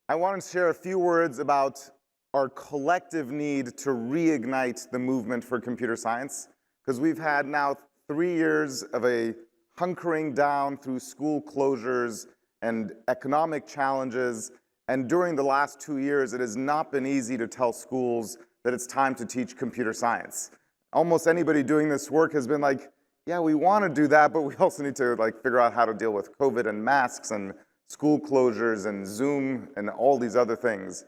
I want to share a few words about our collective need to reignite the movement for computer science, because we've had now 3 years of a hunkering down through school closures and economic challenges, and during the last 2 years, it has not been easy to tell schools that it's time to teach computer science. Almost anybody doing this work has been like, yeah, we want to do that, but we also need to figure out how to deal with COVID and masks and school closures and Zoom and all these other things.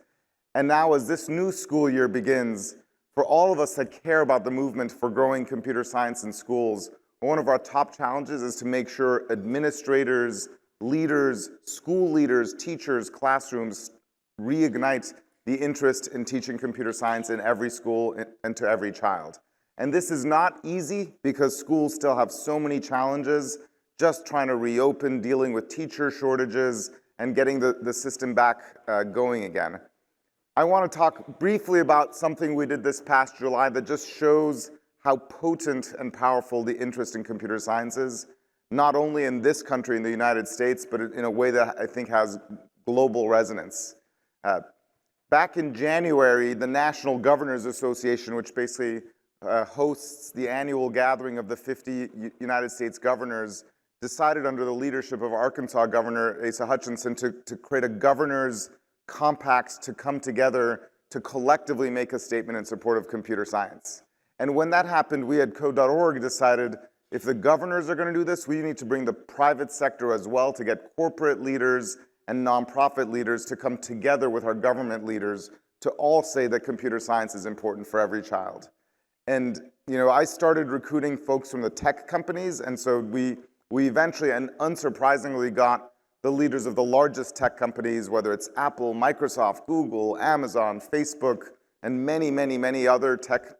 And now as this new school year begins, for all of us that care about the movement for growing computer science in schools, one of our top challenges is to make sure administrators, leaders, school leaders, teachers, classrooms reignite the interest in teaching computer science in every school and to every child. And this is not easy because schools still have so many challenges, just trying to reopen, dealing with teacher shortages, and getting the system back going again. I want to talk briefly about something we did this past July that just shows how potent and powerful the interest in computer science is, not only in this country, in the United States, but in a way that I think has global resonance. Back in January, the National Governors Association, which basically hosts the annual gathering of the 50 United States governors, decided under the leadership of Arkansas Governor Asa Hutchinson to create a governor's compact to come together to collectively make a statement in support of computer science. And when that happened, we at Code.org decided if the governors are going to do this, we need to bring the private sector as well to get corporate leaders and nonprofit leaders to come together with our government leaders to all say that computer science is important for every child. And I started recruiting folks from the tech companies, and so we eventually and unsurprisingly got the leaders of the largest tech companies, whether it's Apple, Microsoft, Google, Amazon, Facebook, and many, many, many other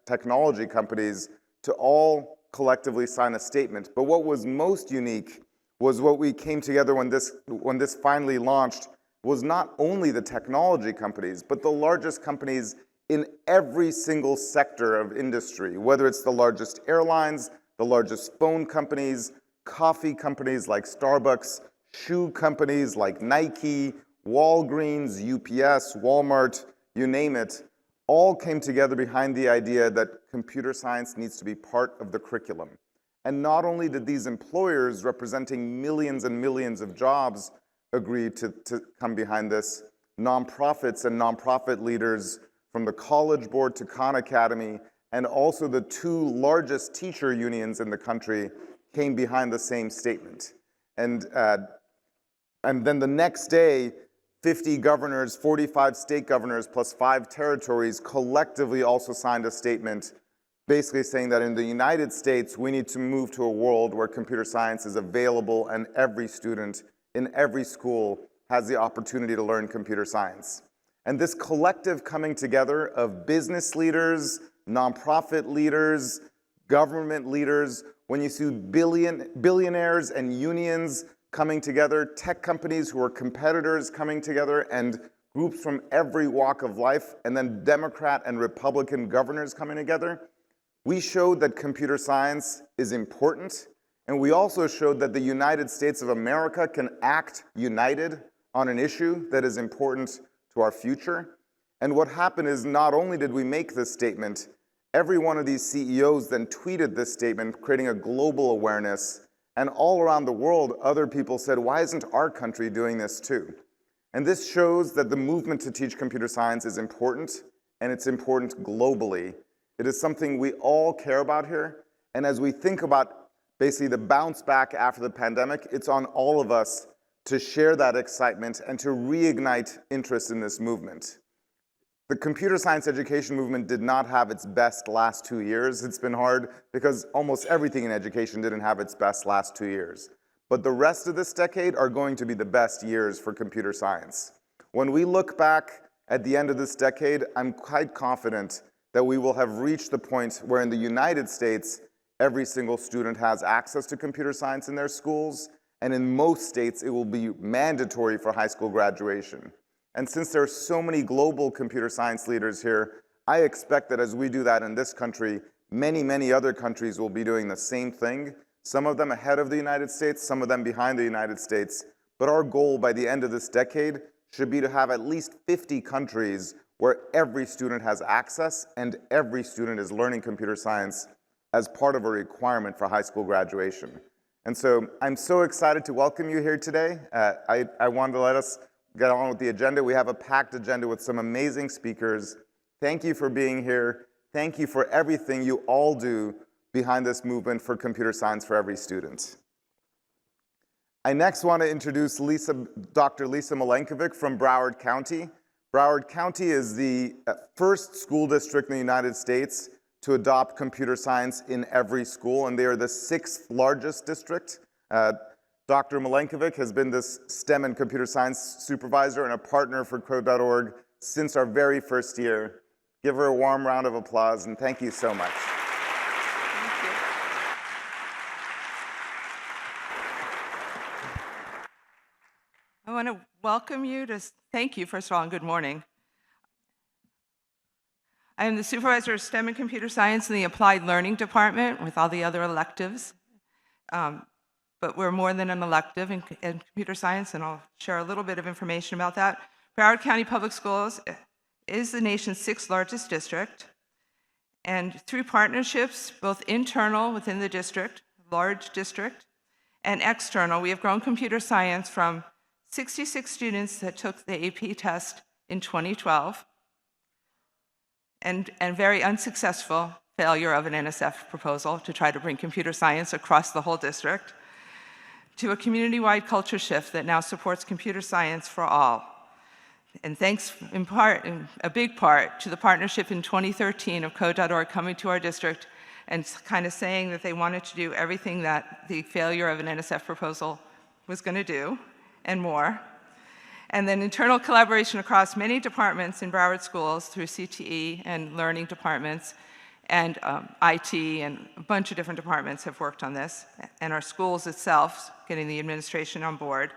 technology companies to all collectively sign a statement. But what was most unique was what we came together when this finally launched was not only the technology companies, but the largest companies in every single sector of industry, whether it's the largest airlines, the largest phone companies, coffee companies like Starbucks, shoe companies like Nike, Walgreens, UPS, Walmart, you name it, all came together behind the idea that computer science needs to be part of the curriculum. And not only did these employers representing millions and millions of jobs agree to come behind this, nonprofits and nonprofit leaders from the College Board to Khan Academy, and also the 2 largest teacher unions in the country came behind the same statement. And then the next day, 50 governors, 45 state governors, plus 5 territories collectively also signed a statement basically saying that in the United States, we need to move to a world where computer science is available and every student in every school has the opportunity to learn computer science. And this collective coming together of business leaders, nonprofit leaders, government leaders, when you see billionaires and unions coming together, tech companies who are competitors coming together, and groups from every walk of life, and then Democrat and Republican governors coming together, we showed that computer science is important, and we also showed that the United States of America can act united on an issue that is important to our future. And what happened is not only did we make this statement, every one of these CEOs then tweeted this statement, creating a global awareness. And all around the world, other people said, why isn't our country doing this too? And this shows that the movement to teach computer science is important, and it's important globally. It is something we all care about here. And as we think about basically the bounce back after the pandemic, it's on all of us to share that excitement and to reignite interest in this movement. The computer science education movement did not have its best last 2 years. It's been hard because almost everything in education didn't have its best last 2 years. But the rest of this decade are going to be the best years for computer science. When we look back at the end of this decade, I'm quite confident that we will have reached the point where in the United States, every single student has access to computer science in their schools, and in most states, it will be mandatory for high school graduation. And since there are so many global computer science leaders here, I expect that as we do that in this country, many, many other countries will be doing the same thing, some of them ahead of the United States, some of them behind the United States. But our goal by the end of this decade should be to have at least 50 countries where every student has access and every student is learning computer science as part of a requirement for high school graduation. And so I'm so excited to welcome you here today. I wanted to let us get on with the agenda. We have a packed agenda with some amazing speakers. Thank you for being here. Thank you for everything you all do behind this movement for computer science for every student. I next want to introduce Dr. Lisa Milenkovic from Broward County. Broward County is the first school district in the United States to adopt computer science in every school, and they are the 6th largest district. Dr. Milenkovic has been this STEM and computer science supervisor and a partner for Code.org since our very first year. Give her a warm round of applause, and thank you so much. Thank you. I want to welcome you to, thank you, first of all, and good morning. I am the supervisor of STEM and computer science in the Applied Learning Department with all the other electives. But we're more than an elective in computer science, and I'll share a little bit of information about that. Broward County Public Schools is the nation's 6th largest district. And through partnerships, both internal within the district, large district, and external, we have grown computer science from 66 students that took the AP test in 2012, and very unsuccessful failure of an NSF proposal to try to bring computer science across the whole district, to a community-wide culture shift that now supports computer science for all. And thanks in a big part, to the partnership in 2013 of Code.org coming to our district and kind of saying that they wanted to do everything that the failure of an NSF proposal was going to do, and more. And then internal collaboration across many departments in Broward schools through CTE and learning departments, and IT and a bunch of different departments have worked on this, and our schools itself, getting the administration on board,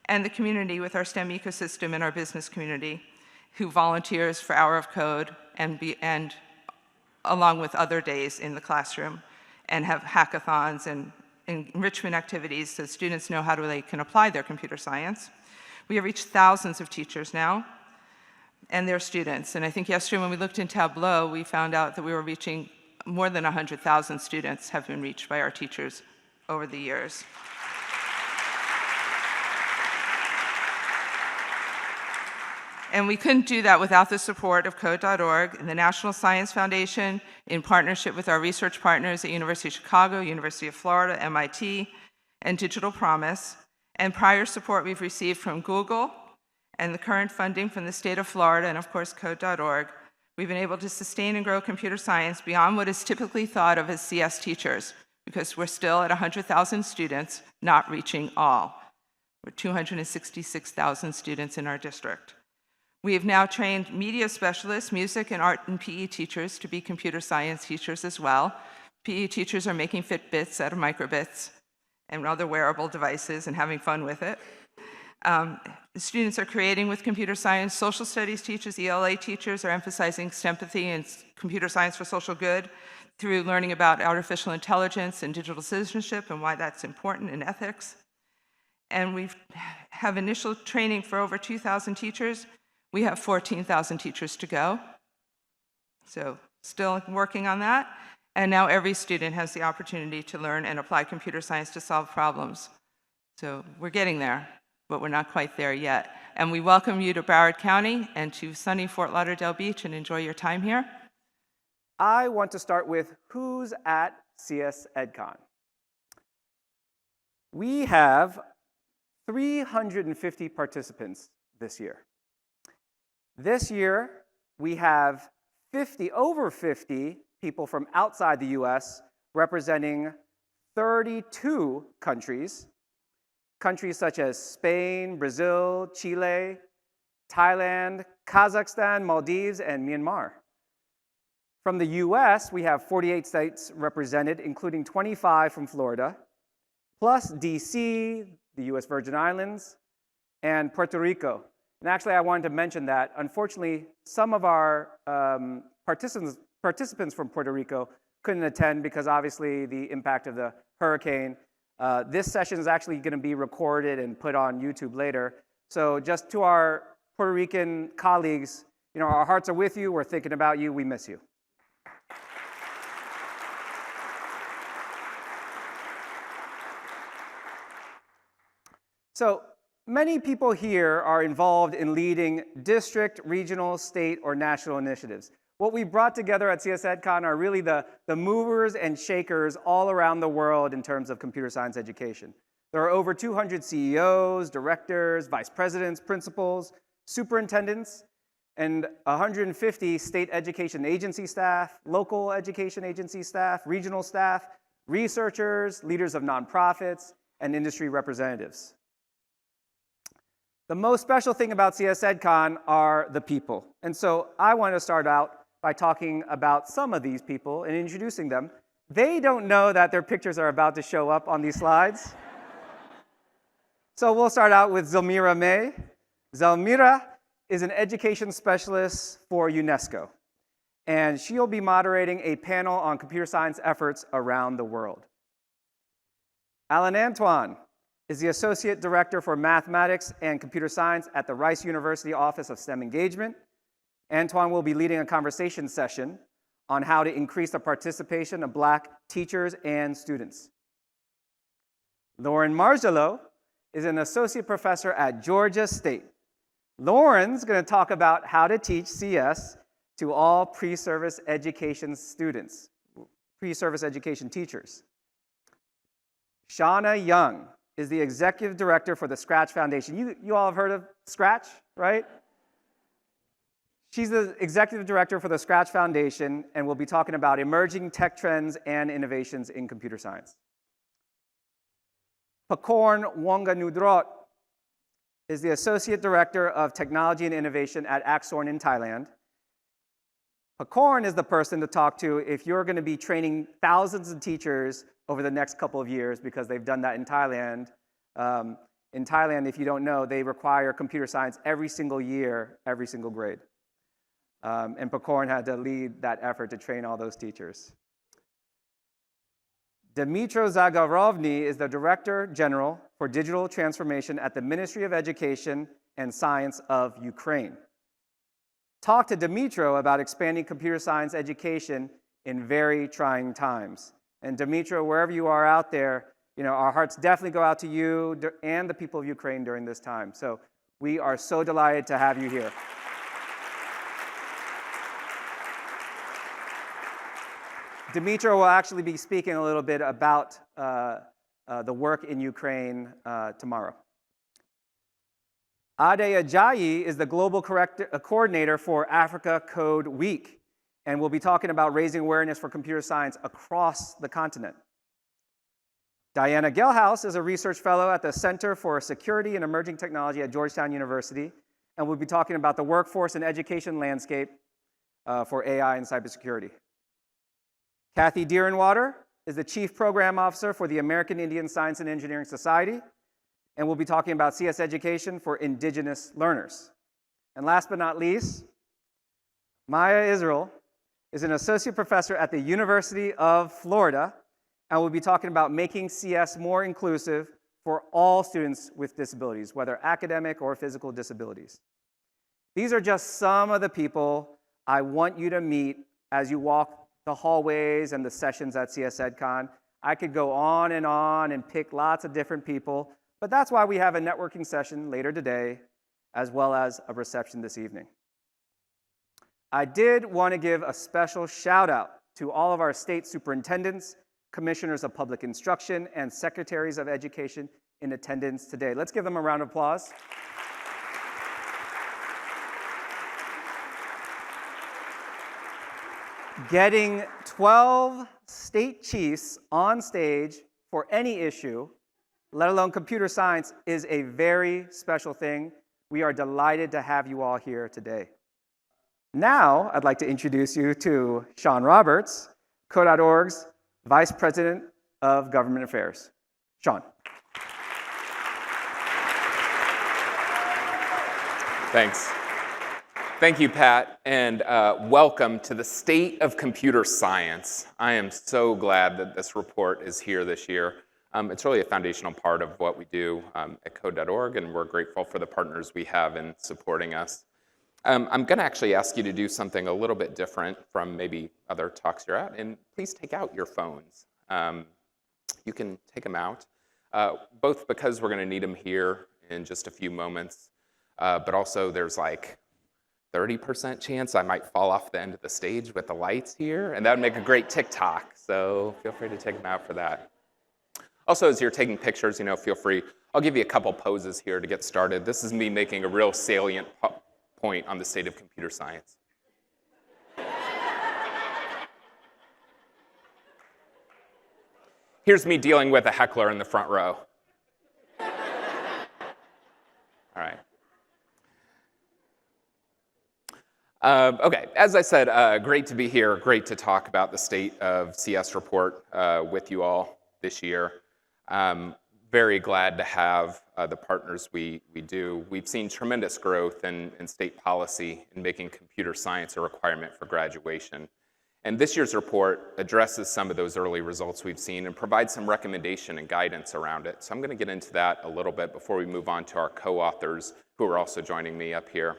and the community with our STEM ecosystem and our business community, who volunteers for Hour of Code and along with other days in the classroom, and have hackathons and enrichment activities so students know how they can apply their computer science. We have reached thousands of teachers now, and their students. And I think yesterday when we looked in Tableau, we found out that we were reaching more than 100,000 students have been reached by our teachers over the years. And we couldn't do that without the support of Code.org and the National Science Foundation in partnership with our research partners at University of Chicago, University of Florida, MIT, and Digital Promise, and prior support we've received from Google, and the current funding from the state of Florida, and of course Code.org, we've been able to sustain and grow computer science beyond what is typically thought of as CS teachers, because we're still at 100,000 students, not reaching all. We're 266,000 students in our district. We have now trained media specialists, music and art and PE teachers to be computer science teachers as well. PE teachers are making Fitbits out of microbits and other wearable devices and having fun with it. Students are creating with computer science. Social studies teachers, ELA teachers are emphasizing STEMpathy and computer science for social good through learning about artificial intelligence and digital citizenship and why that's important in ethics. And we have initial training for over 2,000 teachers. We have 14,000 teachers to go. So still working on that. And now every student has the opportunity to learn and apply computer science to solve problems. So we're getting there, but we're not quite there yet. And we welcome you to Broward County and to sunny Fort Lauderdale Beach, and enjoy your time here. I want to start with who's at CSEdCon. We have 350 participants this year. This year, we have over 50 people from outside the US representing 32 countries. Countries such as Spain, Brazil, Chile, Thailand, Kazakhstan, Maldives, and Myanmar. From the US, we have 48 states represented, including 25 from Florida, plus DC, the US Virgin Islands, and Puerto Rico. And actually, I wanted to mention that, unfortunately, some of our participants from Puerto Rico couldn't attend because obviously the impact of the hurricane. This session is actually going to be recorded and put on YouTube later, So just to our Puerto Rican colleagues, our hearts are with you. We're thinking about you. We miss you. So many people here are involved in leading district, regional, state, or national initiatives. What we brought together at CSEdCon are really the movers and shakers all around the world in terms of computer science education. There are over 200 CEOs, directors, vice presidents, principals, superintendents, and 150 state education agency staff, local education agency staff, regional staff, researchers, leaders of nonprofits, and industry representatives. The most special thing about CSEdCon are the people. And so I want to start out by talking about some of these people and introducing them. They don't know that their pictures are about to show up on these slides. So we'll start out with Zelmira May. Zelmira is an education specialist for UNESCO, and she'll be moderating a panel on computer science efforts around the world. Alan Antoine is the Associate Director for Mathematics and Computer Science at the Rice University Office of STEM Engagement. Antoine will be leading a conversation session on how to increase the participation of Black teachers and students. Lauren Margello is an Associate Professor at Georgia State. Lauren's going to talk about how to teach CS to all pre-service education students, pre-service education teachers. Shauna Young is the Executive Director for the Scratch Foundation. You all have heard of Scratch, right? She's the Executive Director for the Scratch Foundation, and we'll be talking about emerging tech trends and innovations in computer science. Pakorn Wonganudrot is the Associate Director of Technology and Innovation at Axorn in Thailand. Pakorn is the person to talk to if you're going to be training thousands of teachers over the next couple of years, because they've done that in Thailand. In Thailand, if you don't know, they require computer science every single year, every single grade. And Pakorn had to lead that effort to train all those teachers. Dmytro Zagarovny is the Director General for Digital Transformation at the Ministry of Education and Science of Ukraine. Talk to Dmytro about expanding computer science education in very trying times. And Dmytro, wherever you are out there, our hearts definitely go out to you and the people of Ukraine during this time. So we are so delighted to have you here. Dmytro will actually be speaking a little bit about the work in Ukraine tomorrow. Ade Ajayi is the Global Coordinator for Africa Code Week, and we'll be talking about raising awareness for computer science across the continent. Diana Gelhaus is a research fellow at the Center for Security and Emerging Technology at Georgetown University, and we'll be talking about the workforce and education landscape for AI and cybersecurity. Kathy Deerenwater is the Chief Program Officer for the American Indian Science and Engineering Society, and we'll be talking about CS education for indigenous learners. And last but not least, Maya Israel is an associate professor at the University of Florida, and we'll be talking about making CS more inclusive for all students with disabilities, whether academic or physical disabilities. These are just some of the people I want you to meet as you walk the hallways and the sessions at CSEdCon. I could go on and pick lots of different people, but that's why we have a networking session later today, as well as a reception this evening. I did want to give a special shout out to all of our state superintendents, commissioners of public instruction, and secretaries of education in attendance today. Let's give them a round of applause. Getting 12 state chiefs on stage for any issue, let alone computer science, is a very special thing. We are delighted to have you all here today. Now, I'd like to introduce you to Sean Roberts, Code.org's Vice President of Government Affairs. Sean. Thanks. Thank you, Pat, and welcome to the State of Computer Science. I am so glad that this report is here this year. It's really a foundational part of what we do at code.org, and we're grateful for the partners we have in supporting us. I'm going to actually ask you to do something a little bit different from maybe other talks you're at, and please take out your phones. You can take them out, both because we're going to need them here in just a few moments, but also there's like 30% chance I might fall off the end of the stage with the lights here, and that would make a great TikTok, so feel free to take them out for that. Also, as you're taking pictures, feel free. I'll give you a couple poses here to get started. This is me making a real salient point on the state of computer science. Here's me dealing with a heckler in the front row. All right. Okay, as I said, great to be here, great to talk about the State of CS report with you all this year. Very glad to have the partners we do. We've seen tremendous growth in state policy in making computer science a requirement for graduation. And this year's report addresses some of those early results we've seen and provides some recommendation and guidance around it. So I'm going to get into that a little bit before we move on to our co-authors who are also joining me up here.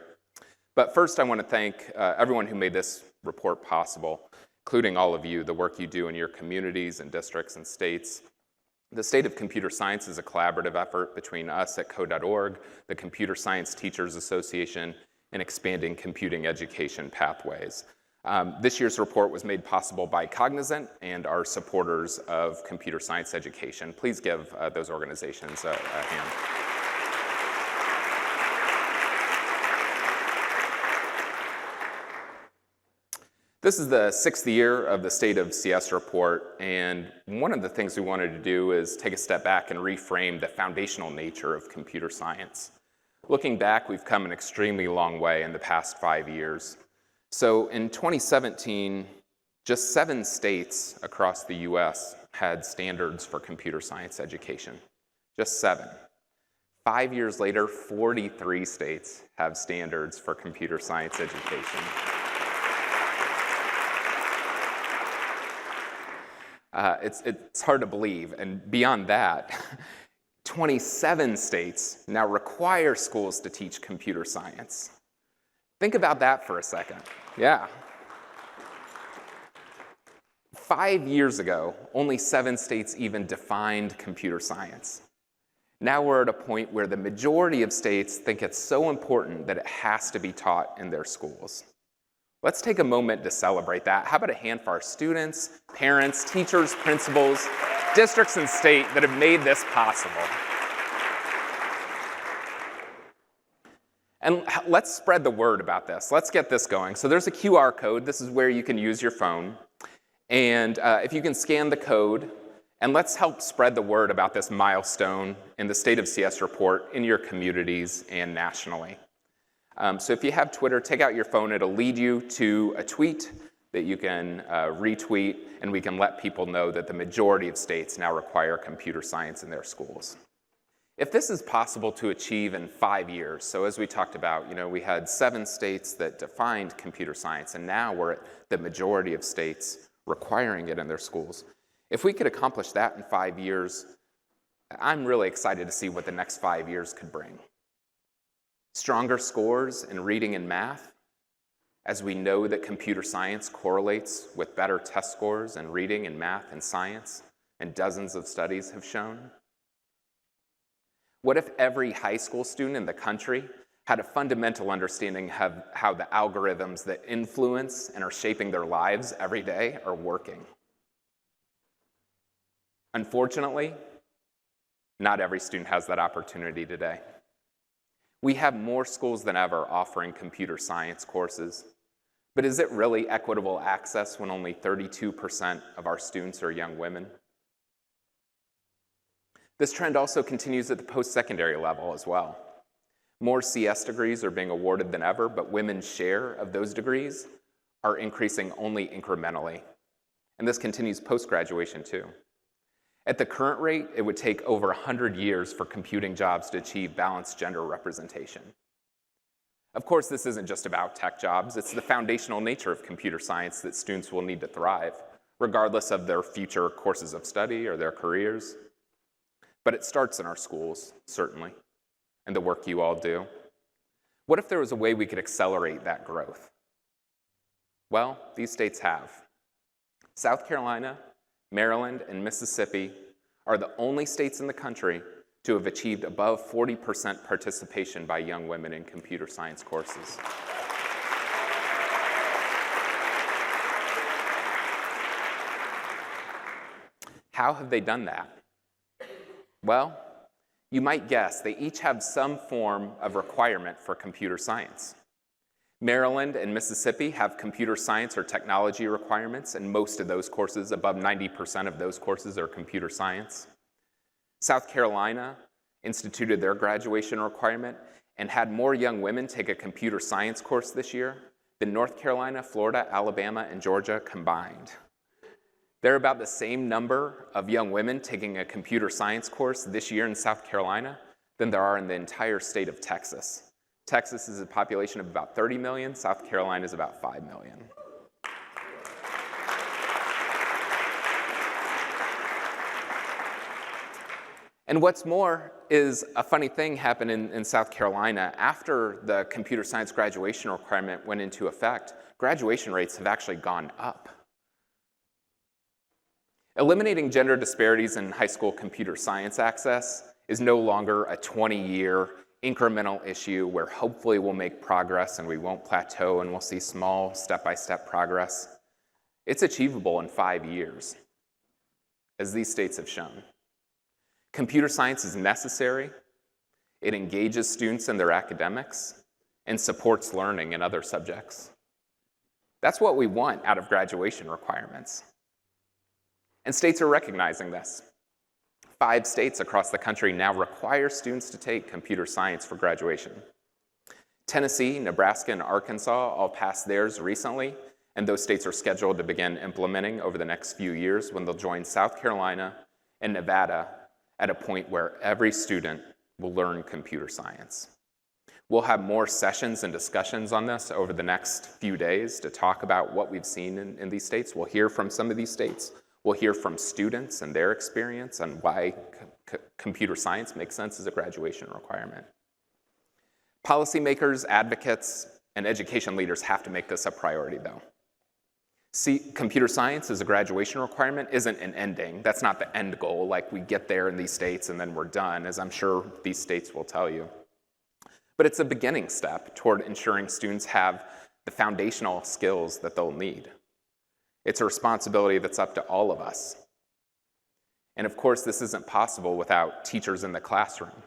But first, I want to thank everyone who made this report possible, including all of you, the work you do in your communities and districts and states. The State of Computer Science is a collaborative effort between us at code.org, the Computer Science Teachers Association, and expanding computing education pathways. This year's report was made possible by Cognizant and our supporters of computer science education. Please give those organizations a hand. This is the 6th year of the State of CS report, and one of the things we wanted to do is take a step back and reframe the foundational nature of computer science. Looking back, we've come an extremely long way in the past 5 years. So in 2017, just 7 states across the US had standards for computer science education. Just 7. 5 years later, 43 states have standards for computer science education. It's hard to believe, and beyond that, 27 states now require schools to teach computer science. Think about that for a second. Yeah. 5 years ago, only 7 states even defined computer science. Now we're at a point where the majority of states think it's so important that it has to be taught in their schools. Let's take a moment to celebrate that. How about a hand for our students, parents, teachers, principals, districts, and state that have made this possible? And let's spread the word about this. Let's get this going. So there's a QR code. This is where you can use your phone. And if you can scan the code, and let's help spread the word about this milestone in the State of CS report in your communities and nationally. So if you have Twitter, take out your phone. It'll lead you to a tweet that you can retweet, and we can let people know that the majority of states now require computer science in their schools. If this is possible to achieve in 5 years, so as we talked about, we had 7 states that defined computer science, and now we're at the majority of states requiring it in their schools. If we could accomplish that in 5 years, I'm really excited to see what the next 5 years could bring. Stronger scores in reading and math, as we know that computer science correlates with better test scores in reading and math and science, and dozens of studies have shown. What if every high school student in the country had a fundamental understanding of how the algorithms that influence and are shaping their lives every day are working? Unfortunately, not every student has that opportunity today. We have more schools than ever offering computer science courses, but is it really equitable access when only 32% of our students are young women? This trend also continues at the post-secondary level as well. More CS degrees are being awarded than ever, but women's share of those degrees are increasing only incrementally. And this continues post-graduation too. At the current rate, it would take over 100 years for computing jobs to achieve balanced gender representation. Of course, this isn't just about tech jobs. It's the foundational nature of computer science that students will need to thrive, regardless of their future courses of study or their careers. but it starts in our schools, certainly, and the work you all do. What if there was a way we could accelerate that growth? Well, these states have. South Carolina, Maryland, and Mississippi are the only states in the country to have achieved above 40% participation by young women in computer science courses. How have they done that? Well, you might guess they each have some form of requirement for computer science. Maryland and Mississippi have computer science or technology requirements, and most of those courses, above 90% of those courses, are computer science. South Carolina instituted their graduation requirement and had more young women take a computer science course this year than North Carolina, Florida, Alabama, and Georgia combined. There are about the same number of young women taking a computer science course this year in South Carolina than there are in the entire state of Texas. Texas is a population of about 30 million. South Carolina is about 5 million. And what's more is a funny thing happened in South Carolina. After the computer science graduation requirement went into effect, graduation rates have actually gone up. Eliminating gender disparities in high school computer science access is no longer a 20-year incremental issue where hopefully we'll make progress and we won't plateau and we'll see small step-by-step progress. It's achievable in 5 years, as these states have shown. Computer science is necessary. It engages students in their academics and supports learning in other subjects. That's what we want out of graduation requirements. And states are recognizing this. 5 states across the country now require students to take computer science for graduation. Tennessee, Nebraska, and Arkansas all passed theirs recently, and those states are scheduled to begin implementing over the next few years when they'll join South Carolina and Nevada at a point where every student will learn computer science. We'll have more sessions and discussions on this over the next few days to talk about what we've seen in these states. We'll hear from some of these states. We'll hear from students and their experience on why computer science makes sense as a graduation requirement. Policymakers, advocates, and education leaders have to make this a priority, though. See, computer science as a graduation requirement isn't an ending. That's not the end goal, like we get there in these states and then we're done, as I'm sure these states will tell you. But it's a beginning step toward ensuring students have the foundational skills that they'll need. It's a responsibility that's up to all of us. And of course, this isn't possible without teachers in the classroom.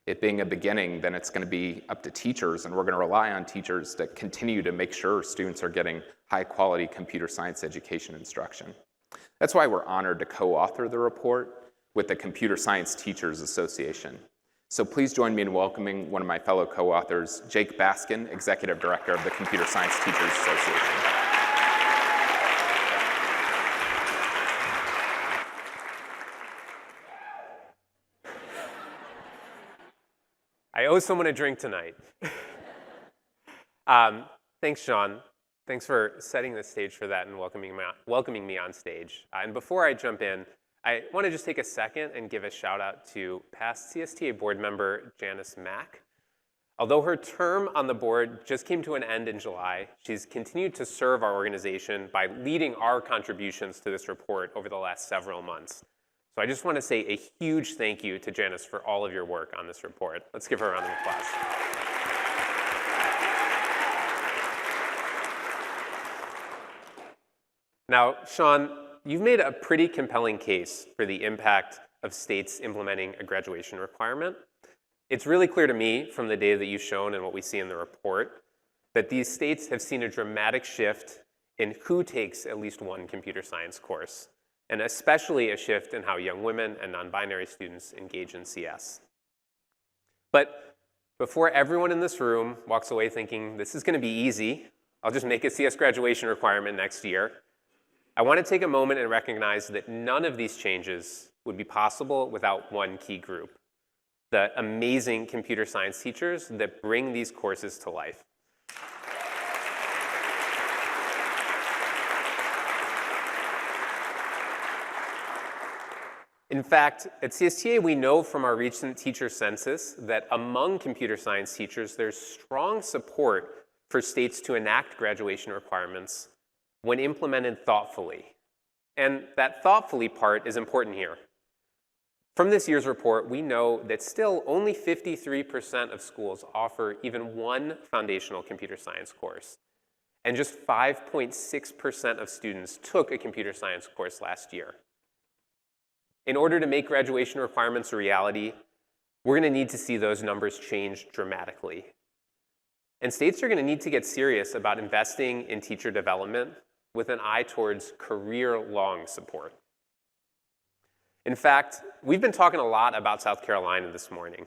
It being a beginning, then it's going to be up to teachers, and we're going to rely on teachers to continue to make sure students are getting high-quality computer science education instruction. That's why we're honored to co-author the report with the Computer Science Teachers Association. So please join me in welcoming one of my fellow co-authors, Jake Baskin, Executive Director of the Computer Science Teachers Association. I owe someone a drink tonight. Thanks, Sean. Thanks for setting the stage for that and welcoming me on stage. And before I jump in, I want to just take a second and give a shout out to past CSTA board member Janice Mack. Although her term on the board just came to an end in July, she's continued to serve our organization by leading our contributions to this report over the last several months. So I just want to say a huge thank you to Janice for all of your work on this report. Let's give her a round of applause. Now, Sean, you've made a pretty compelling case for the impact of states implementing a graduation requirement. It's really clear to me from the data that you've shown and what we see in the report that these states have seen a dramatic shift in who takes at least one computer science course, and especially a shift in how young women and non-binary students engage in CS. But before everyone in this room walks away thinking this is going to be easy, I'll just make a CS graduation requirement next year, I want to take a moment and recognize that none of these changes would be possible without one key group: the amazing computer science teachers that bring these courses to life. In fact, at CSTA, we know from our recent teacher census that among computer science teachers, there's strong support for states to enact graduation requirements when implemented thoughtfully. And that thoughtfully part is important here. From this year's report, we know that still only 53% of schools offer even one foundational computer science course. And just 5.6% of students took a computer science course last year. In order to make graduation requirements a reality, we're going to need to see those numbers change dramatically. And states are going to need to get serious about investing in teacher development with an eye towards career-long support. In fact, we've been talking a lot about South Carolina this morning.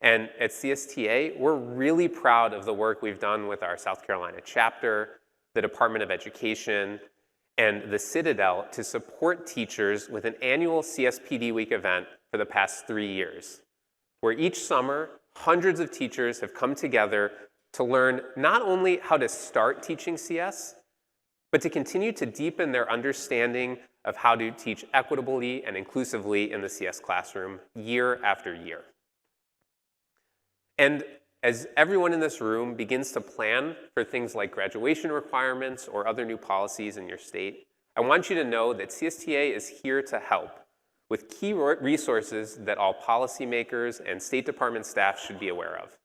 And at CSTA, we're really proud of the work we've done with our South Carolina chapter, the Department of Education, and the Citadel to support teachers with an annual CSPD Week event for the past 3 years, where each summer, hundreds of teachers have come together to learn not only how to start teaching CS, but to continue to deepen their understanding of how to teach equitably and inclusively in the CS classroom year after year. And as everyone in this room begins to plan for things like graduation requirements or other new policies in your state, I want you to know that CSTA is here to help with key resources that all policymakers and State Department staff should be aware of.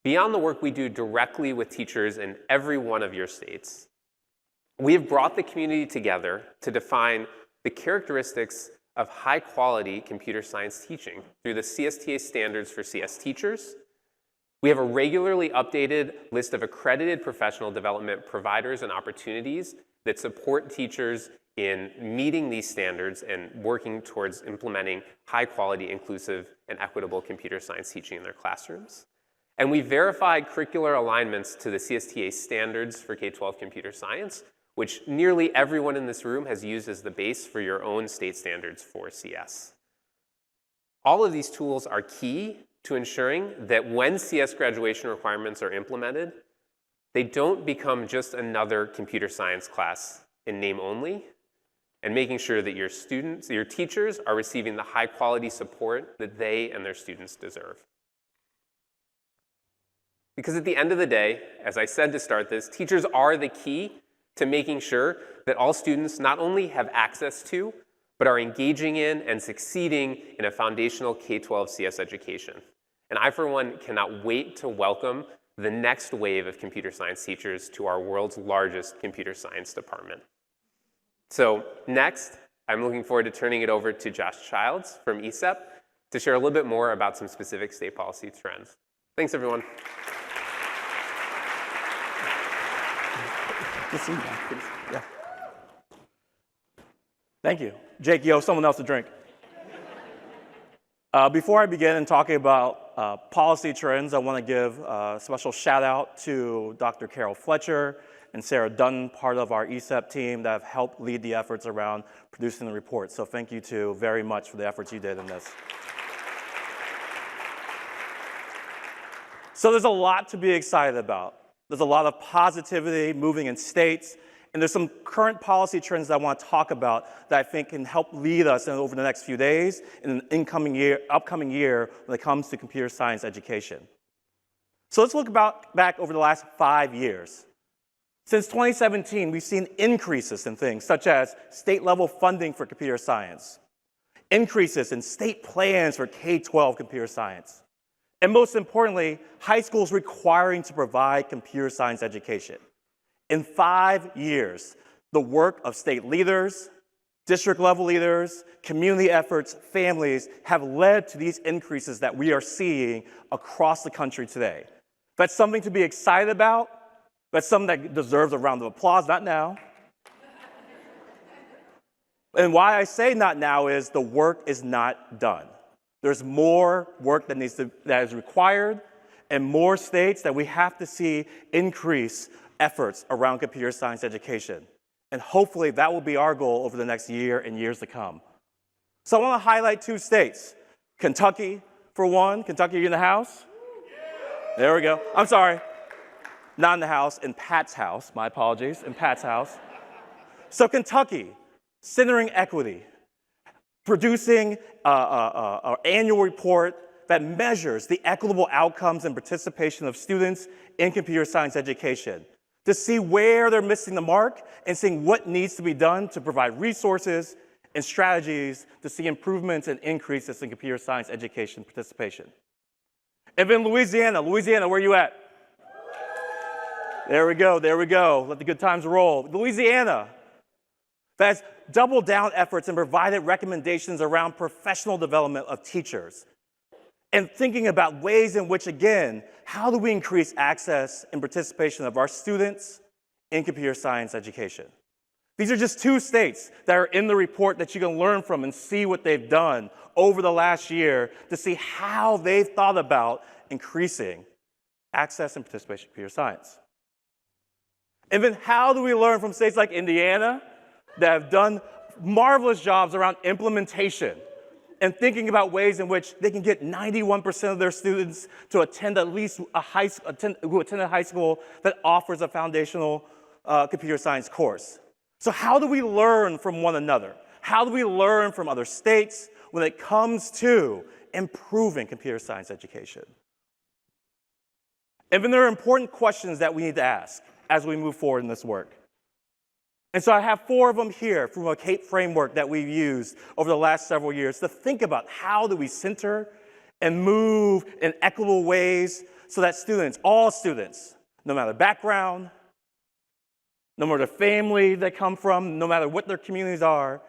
Beyond the work we do directly with teachers in every one of your states, we have brought the community together to define the characteristics of high-quality computer science teaching through the CSTA standards for CS teachers. We have a regularly updated list of accredited professional development providers and opportunities that support teachers in meeting these standards and working towards implementing high-quality, inclusive, and equitable computer science teaching in their classrooms. And we verified curricular alignments to the CSTA standards for K-12 computer science, which nearly everyone in this room has used as the base for your own state standards for CS. All of these tools are key to ensuring that when CS graduation requirements are implemented, they don't become just another computer science class in name only, and making sure that your students, your teachers are receiving the high quality support that they and their students deserve. Because at the end of the day, as I said to start this, teachers are the key to making sure that all students not only have access to, but are engaging in and succeeding in a foundational K-12 CS education. And I, for one, cannot wait to welcome the next wave of computer science teachers to our world's largest computer science department. So next, I'm looking forward to turning it over to Josh Childs from ESEP to share a little bit more about some specific state policy trends. Thanks, everyone. Good to see you. Yeah. Thank you. Jake, you owe someone else a drink. Before I begin in talking about policy trends, I want to give a special shout out to Dr. Carol Fletcher and Sarah Dunn, part of our ESEP team that have helped lead the efforts around producing the report. So thank you two very much for the efforts you did in this. So there's a lot to be excited about. There's a lot of positivity moving in states, and there's some current policy trends that I want to talk about that I think can help lead us over the next few days in an upcoming year when it comes to computer science education. So let's look back over the last 5 years. Since 2017, we've seen increases in things such as state-level funding for computer science, increases in state plans for K-12 computer science, and most importantly, high schools requiring to provide computer science education. In 5 years, the work of state leaders, district-level leaders, community efforts, families have led to these increases that we are seeing across the country today. That's something to be excited about. That's something that deserves a round of applause, not now. And why I say not now is the work is not done. There's more work that is required, and more states that we have to see increase efforts around computer science education. And hopefully that will be our goal over the next year and years to come. So I want to highlight 2 states. Kentucky, for one. Kentucky, are you in the house? There we go. I'm sorry. Not in the house, in Pat's house. My apologies, in Pat's house. So Kentucky, centering equity. producing an annual report that measures the equitable outcomes and participation of students in computer science education, to see where they're missing the mark and seeing what needs to be done to provide resources and strategies to see improvements and increases in computer science education participation. And then Louisiana, where you at? There we go. Let the good times roll. Louisiana, that's doubled down efforts and provided recommendations around professional development of teachers. And thinking about ways in which, again, how do we increase access and participation of our students in computer science education? These are just 2 states that are in the report that you can learn from and see what they've done over the last year to see how they've thought about increasing access and participation in computer science. And then how do we learn from states like Indiana that have done marvelous jobs around implementation and thinking about ways in which they can get 91% of their students to attend at least who attend a high school that offers a foundational computer science course. So how do we learn from one another? How do we learn from other states when it comes to improving computer science education? And then there are important questions that we need to ask as we move forward in this work. And so I have 4 of them here from a CAPE framework that we've used over the last several years to think about how do we center and move in equitable ways so that students, all students, no matter background, no matter the family they come from, no matter what their communities are,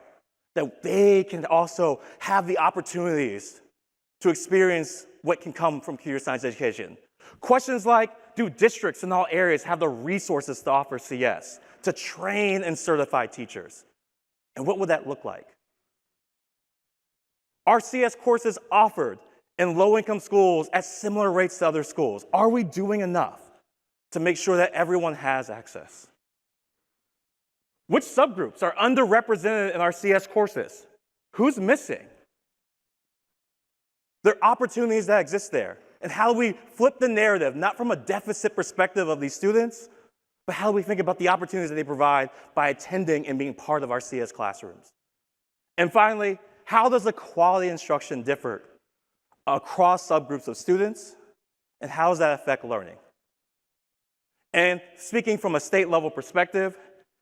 that they can also have the opportunities to experience what can come from computer science education. Questions like, do districts in all areas have the resources to offer CS, to train and certify teachers? And what would that look like? Are CS courses offered in low-income schools at similar rates to other schools? Are we doing enough to make sure that everyone has access? Which subgroups are underrepresented in our CS courses? Who's missing? There are opportunities that exist there. And how do we flip the narrative, not from a deficit perspective of these students, but how do we think about the opportunities that they provide by attending and being part of our CS classrooms? And finally, how does the quality instruction differ across subgroups of students, and how does that affect learning? And speaking from a state-level perspective,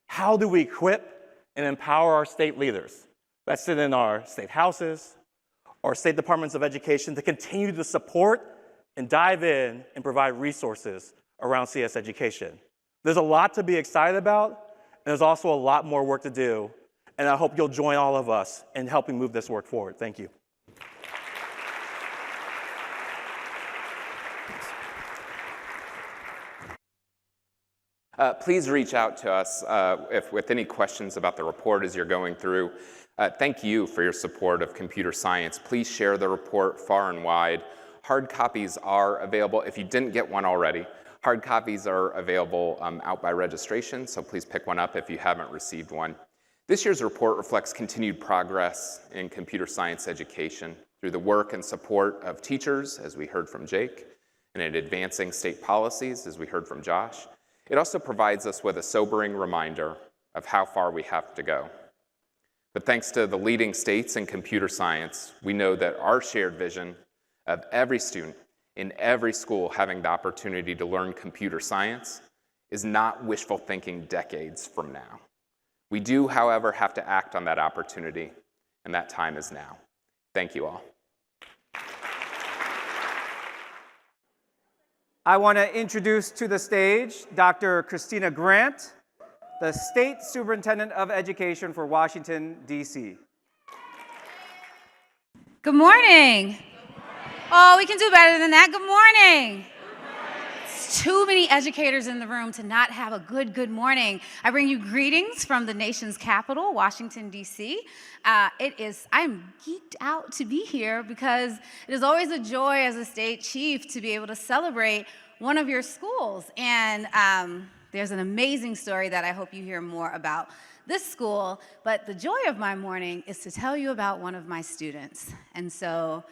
how do we equip and empower our state leaders that sit in our state houses or state departments of education to continue to support and dive in and provide resources around CS education? There's a lot to be excited about, and there's also a lot more work to do, and I hope you'll join all of us in helping move this work forward. Thank you. Please reach out to us with any questions about the report as you're going through. Thank you for your support of computer science. Please share the report far and wide. Hard copies are available. If you didn't get one already, hard copies are available out by registration, so please pick one up if you haven't received one. This year's report reflects continued progress in computer science education through the work and support of teachers, as we heard from Jake, and in advancing state policies, as we heard from Josh. It also provides us with a sobering reminder of how far we have to go. But thanks to the leading states in computer science, we know that our shared vision of every student in every school having the opportunity to learn computer science is not wishful thinking decades from now. We do, however, have to act on that opportunity, and that time is now. Thank you all. I want to introduce to the stage Dr. Christina Grant, the State Superintendent of Education for Washington, D.C. Good morning. Oh, we can do better than that. Good morning. It's too many educators in the room to not have a good morning. I bring you greetings from the nation's capital, Washington, D.C. I'm geeked out to be here because it is always a joy as a state chief to be able to celebrate one of your schools. And there's an amazing story that I hope you hear more about this school. But the joy of my morning is to tell you about one of my students. And so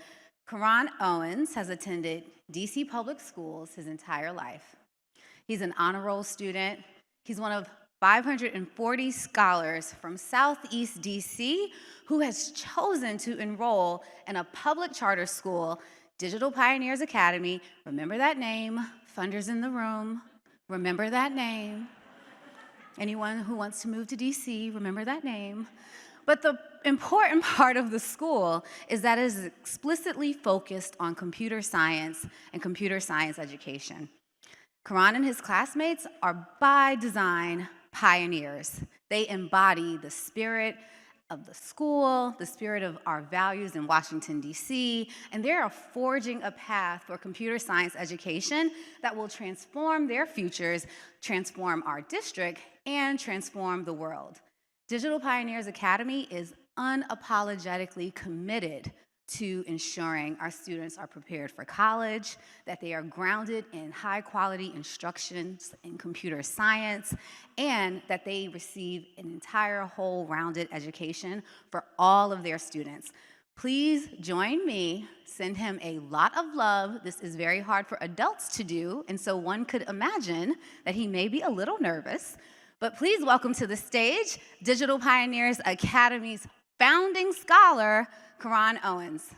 Karan Owens has attended DC public schools his entire life. He's an honor roll student. He's one of 540 scholars from Southeast DC who has chosen to enroll in a public charter school, Digital Pioneers Academy. Remember that name, funders in the room, remember that name. Anyone who wants to move to DC, remember that name. But the important part of the school is that it is explicitly focused on computer science and computer science education. Karan and his classmates are by design pioneers. They embody the spirit of the school, the spirit of our values in Washington, D.C., and they are forging a path for computer science education that will transform their futures, transform our district, and transform the world. Digital Pioneers Academy is unapologetically committed to ensuring our students are prepared for college, that they are grounded in high-quality instructions in computer science, and that they receive an entire whole-rounded education for all of their students. Please join me, send him a lot of love. This is very hard for adults to do, and so one could imagine that he may be a little nervous, but please welcome to the stage Digital Pioneers Academy's founding scholar, Karan Owens.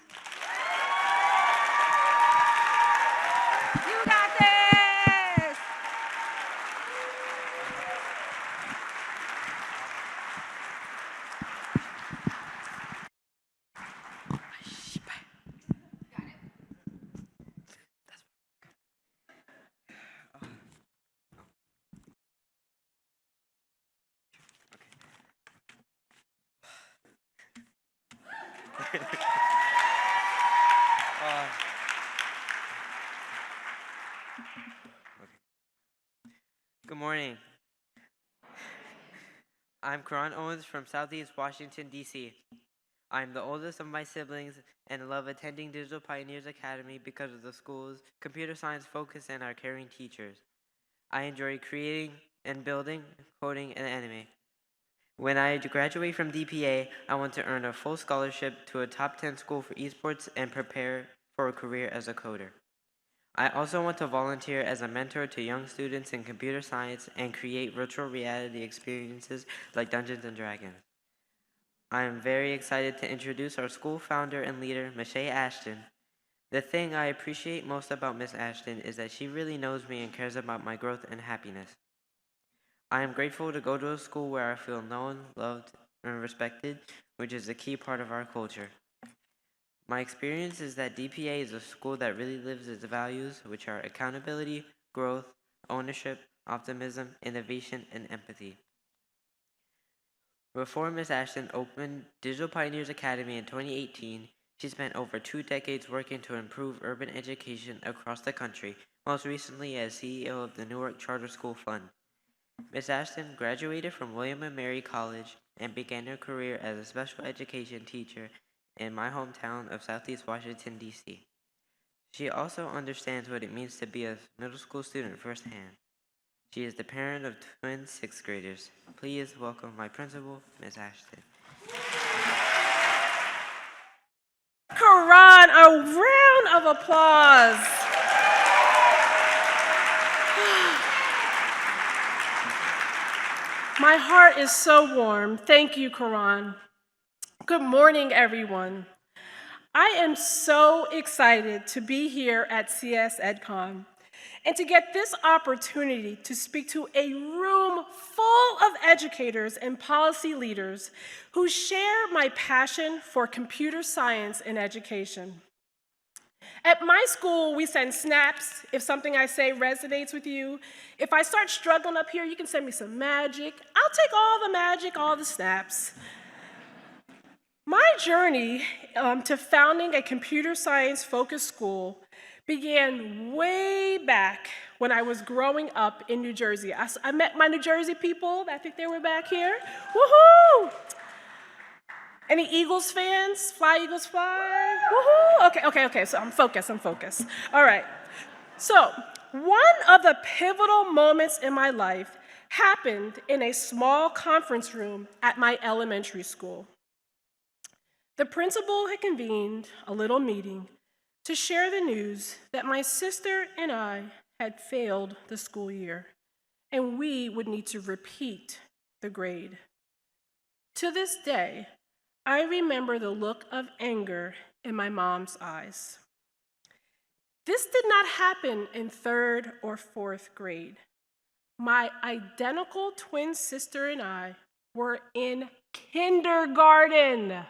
You got this! Good morning. I'm Karan Owens from Southeast Washington, D.C. I'm the oldest of my siblings and love attending Digital Pioneers Academy because of the school's computer science focus and our caring teachers. I enjoy creating and building, coding, and anime. When I graduate from DPA, I want to earn a full scholarship to a top 10 school for esports and prepare for a career as a coder. I also want to volunteer as a mentor to young students in computer science and create virtual reality experiences like Dungeons & Dragons. I am very excited to introduce our school founder and leader, Mashea Ashton. The thing I appreciate most about Miss Ashton is that she really knows me and cares about my growth and happiness. I am grateful to go to a school where I feel known, loved, and respected, which is a key part of our culture. My experience is that DPA is a school that really lives its values, which are accountability, growth, ownership, optimism, innovation, and empathy. Before Ms. Ashton opened Digital Pioneers Academy in 2018, she spent over 2 decades working to improve urban education across the country, most recently as CEO of the Newark Charter School Fund. Ms. Ashton graduated from William & Mary College and began her career as a special education teacher in my hometown of Southeast Washington, D.C. She also understands what it means to be a middle school student firsthand. She is the parent of twin 6th graders. Please welcome my principal, Ms. Ashton. Karan, a round of applause. My heart is so warm. Thank you, Karan. Good morning, everyone. I am so excited to be here at CSEdCon and to get this opportunity to speak to a room full of educators and policy leaders who share my passion for computer science and education. At my school, we send snaps if something I say resonates with you. If I start struggling up here, you can send me some magic. I'll take all the magic, all the snaps. My journey to founding a computer science-focused school began way back when I was growing up in New Jersey. I met my New Jersey people. I think they were back here. Woohoo! Any Eagles fans? Fly, Eagles, fly. Woohoo! Okay, so I'm focused. All right. So, one of the pivotal moments in my life happened in a small conference room at my elementary school. The principal had convened a little meeting to share the news that my sister and I had failed the school year and we would need to repeat the grade. To this day, I remember the look of anger in my mom's eyes. This did not happen in 3rd or 4th grade. My identical twin sister and I were in kindergarten.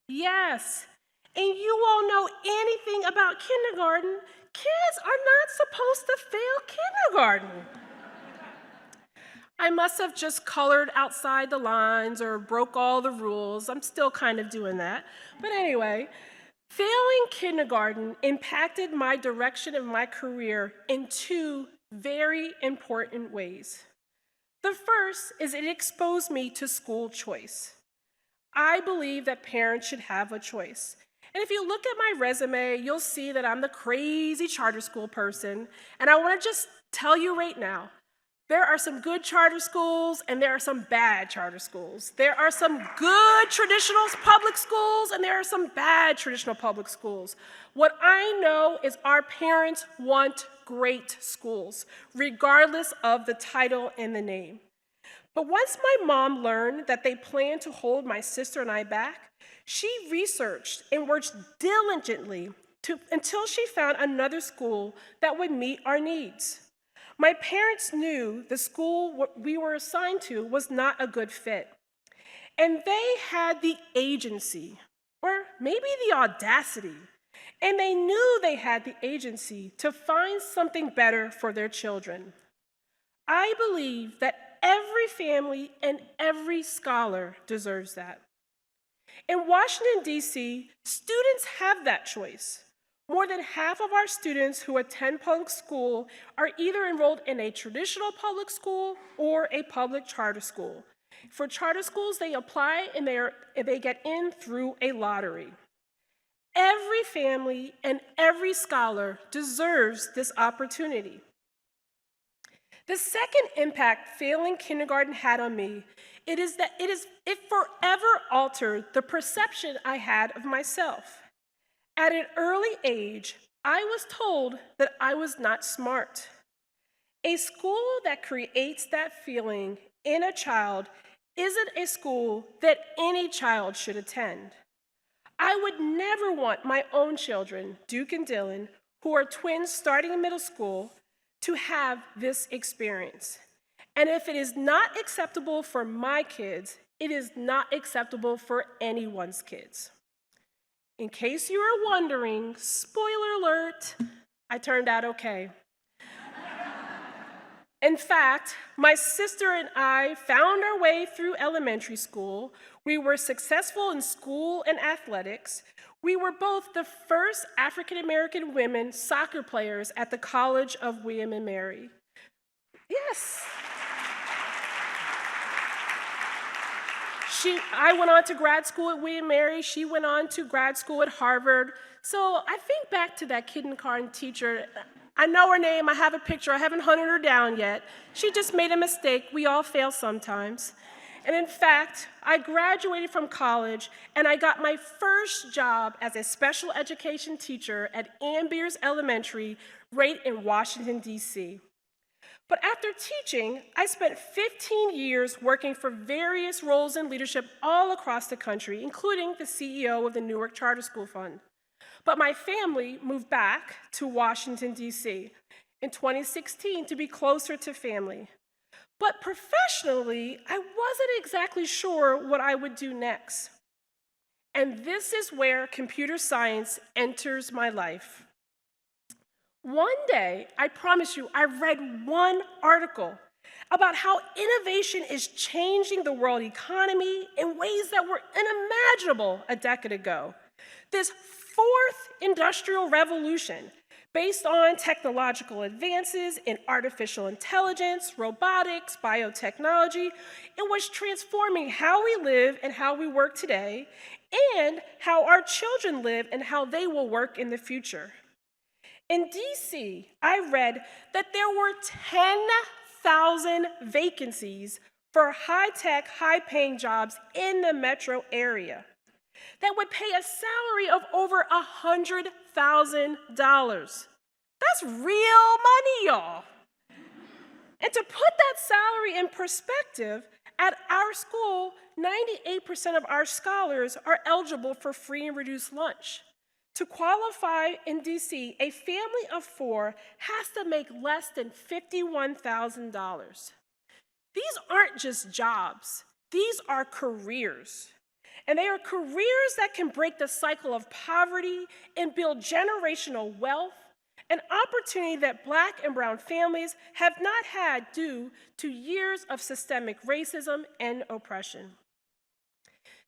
Yes, and you all know anything about kindergarten, kids are not supposed to fail kindergarten. I must have just colored outside the lines or broke all the rules. I'm still kind of doing that. But anyway, failing kindergarten impacted my direction of my career in 2 very important ways. The first is it exposed me to school choice. I believe that parents should have a choice. And if you look at my resume, you'll see that I'm the crazy charter school person. And I want to just tell you right now, there are some good charter schools and there are some bad charter schools. There are some good traditional public schools and there are some bad traditional public schools. What I know is our parents want great schools, regardless of the title and the name. But once my mom learned that they planned to hold my sister and I back, she researched and worked diligently until she found another school that would meet our needs. My parents knew the school we were assigned to was not a good fit. And they had the agency, or maybe the audacity, and they knew they had the agency to find something better for their children. I believe that every family and every scholar deserves that. In Washington, D.C., students have that choice. More than half of our students who attend public school are either enrolled in a traditional public school or a public charter school. For charter schools, they apply and they get in through a lottery. Every family and every scholar deserves this opportunity. The second impact failing kindergarten had on me, it forever altered the perception I had of myself. At an early age, I was told that I was not smart. A school that creates that feeling in a child isn't a school that any child should attend. I would never want my own children, Duke and Dylan, who are twins starting in middle school, to have this experience. And if it is not acceptable for my kids, it is not acceptable for anyone's kids. In case you are wondering, spoiler alert, I turned out okay. In fact, my sister and I found our way through elementary school. We were successful in school and athletics. We were both the first African-American women soccer players at the College of William and Mary. Yes. I went on to grad school at William & Mary. She went on to grad school at Harvard. So I think back to that kindergarten teacher. I know her name. I have a picture. I haven't hunted her down yet. She just made a mistake. We all fail sometimes. And in fact, I graduated from college and I got my first job as a special education teacher at Ambiers Elementary right in Washington, D.C. But after teaching, I spent 15 years working for various roles in leadership all across the country, including the CEO of the Newark Charter School Fund. But my family moved back to Washington, D.C. in 2016 to be closer to family. But professionally, I wasn't exactly sure what I would do next. And this is where computer science enters my life. One day, I promise you, I read one article about how innovation is changing the world economy in ways that were unimaginable a decade ago. This fourth industrial revolution, based on technological advances in artificial intelligence, robotics, biotechnology, it was transforming how we live and how we work today, and how our children live and how they will work in the future. In DC, I read that there were 10,000 vacancies for high-tech, high-paying jobs in the metro area that would pay a salary of over $100,000. That's real money, y'all. And to put that salary in perspective, at our school, 98% of our scholars are eligible for free and reduced lunch. To qualify in DC, a family of 4 has to make less than $51,000. These aren't just jobs, these are careers. And they are careers that can break the cycle of poverty and build generational wealth, an opportunity that Black and brown families have not had due to years of systemic racism and oppression.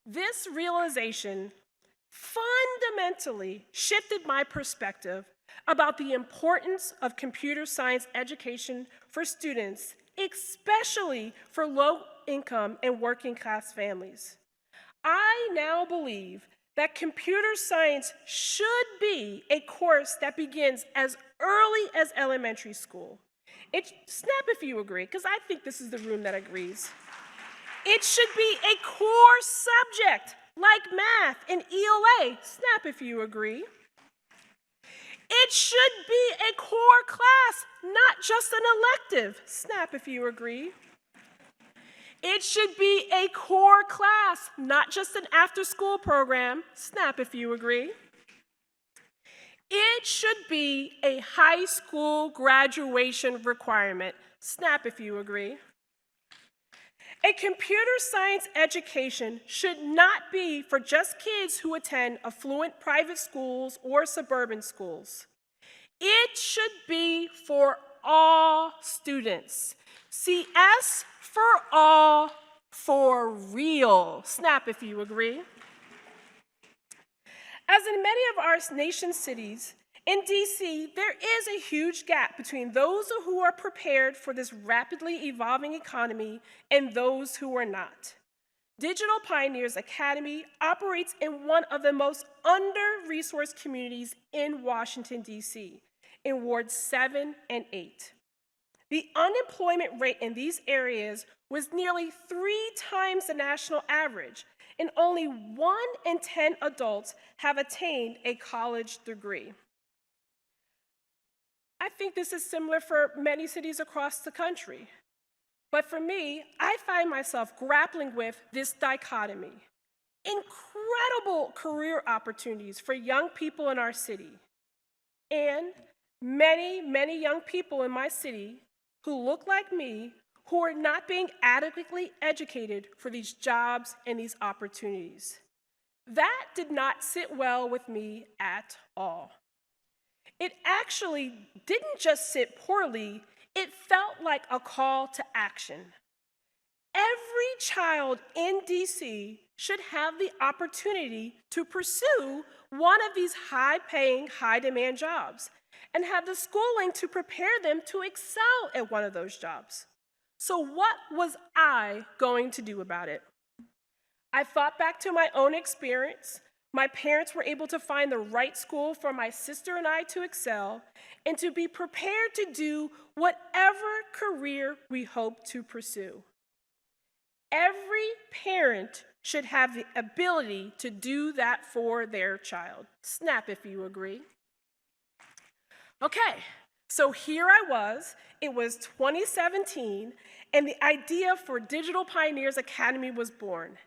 This realization fundamentally shifted my perspective about the importance of computer science education for students, especially for low-income and working-class families. I now believe that computer science should be a course that begins as early as elementary school. Snap if you agree, because I think this is the room that agrees. It should be a core subject like math and ELA. Snap if you agree. It should be a core class, not just an elective. Snap if you agree. It should be a core class, not just an after-school program. Snap if you agree. It should be a high school graduation requirement. Snap if you agree. A computer science education should not be for just kids who attend affluent private schools or suburban schools. It should be for all students. CS for all, for real. Snap if you agree. As in many of our nation's cities, in DC, there is a huge gap between those who are prepared for this rapidly evolving economy and those who are not. Digital Pioneers Academy operates in one of the most under-resourced communities in Washington, DC, in Wards 7 and 8. The unemployment rate in these areas was nearly 3 times the national average, and only 1 in 10 adults have attained a college degree. I think this is similar for many cities across the country. But for me, I find myself grappling with this dichotomy. Incredible career opportunities for young people in our city, and many, many young people in my city who look like me, who are not being adequately educated for these jobs and these opportunities. That did not sit well with me at all. It actually didn't just sit poorly, it felt like a call to action. Every child in DC should have the opportunity to pursue one of these high-paying, high-demand jobs and have the schooling to prepare them to excel at one of those jobs. So what was I going to do about it? I thought back to my own experience. My parents were able to find the right school for my sister and I to excel and to be prepared to do whatever career we hope to pursue. Every parent should have the ability to do that for their child. Snap if you agree. Okay, so here I was. It was 2017, and the idea for Digital Pioneers Academy was born.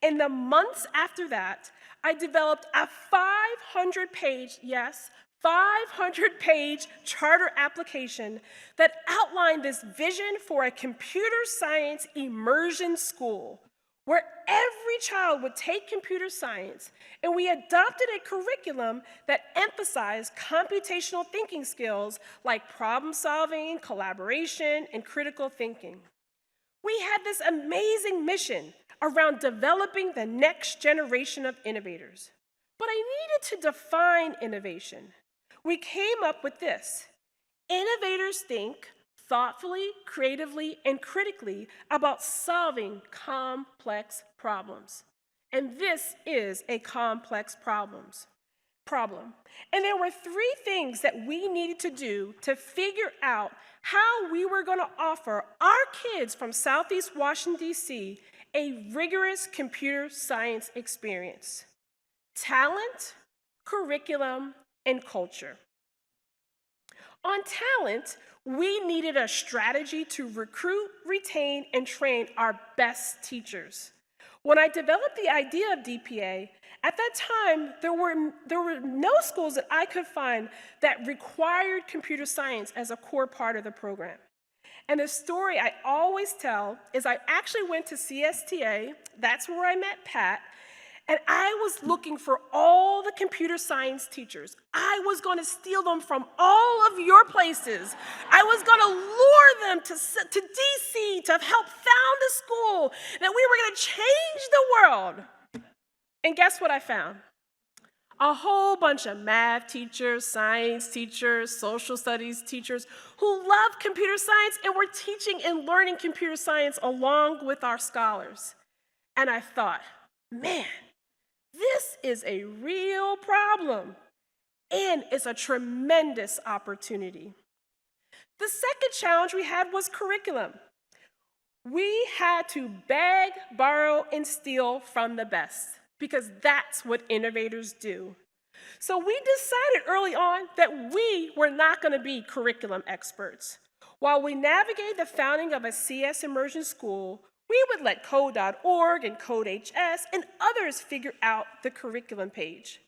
In the months after that, I developed a 500-page, yes, 500-page charter application that outlined this vision for a computer science immersion school where every child would take computer science, and we adopted a curriculum that emphasized computational thinking skills like problem solving, collaboration, and critical thinking. We had this amazing mission around developing the next generation of innovators. But I needed to define innovation. We came up with this: innovators think thoughtfully, creatively, and critically about solving complex problems. And this is a complex problem. And there were 3 things that we needed to do to figure out how we were going to offer our kids from Southeast Washington, D.C. a rigorous computer science experience: talent, curriculum, and culture. On talent, we needed a strategy to recruit, retain, and train our best teachers. When I developed the idea of DPA, at that time, there were no schools that I could find that required computer science as a core part of the program. And the story I always tell is I actually went to CSTA, that's where I met Pat, and I was looking for all the computer science teachers. I was going to steal them from all of your places. I was going to lure them to DC to help found a school, that we were going to change the world. And guess what I found? A whole bunch of math teachers, science teachers, social studies teachers who loved computer science and were teaching and learning computer science along with our scholars. And I thought, man, this is a real problem, and it's a tremendous opportunity. The second challenge we had was curriculum. We had to beg, borrow, and steal from the best, because that's what innovators do. So we decided early on that we were not going to be curriculum experts. While we navigated the founding of a CS immersion school, we would let Code.org and CodeHS and others figure out the curriculum page.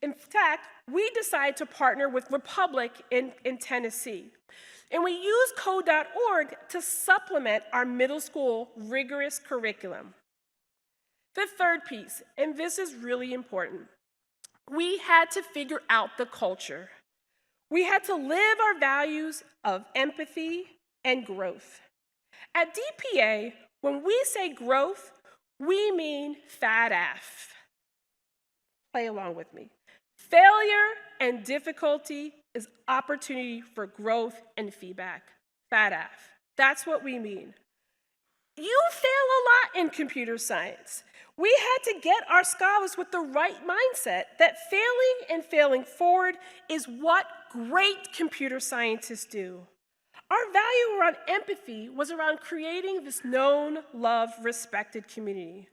In fact, we decided to partner with Republic in Tennessee. And we used Code.org to supplement our middle school rigorous curriculum. The third piece, and this is really important, we had to figure out the culture. We had to live our values of empathy and growth. At DPA, when we say growth, we mean FADF. Play along with me. Failure and difficulty is opportunity for growth and feedback. FADF. That's what we mean. You fail a lot in computer science. We had to get our scholars with the right mindset that failing and failing forward is what great computer scientists do. Our value around empathy was around creating this known, loved, respected community.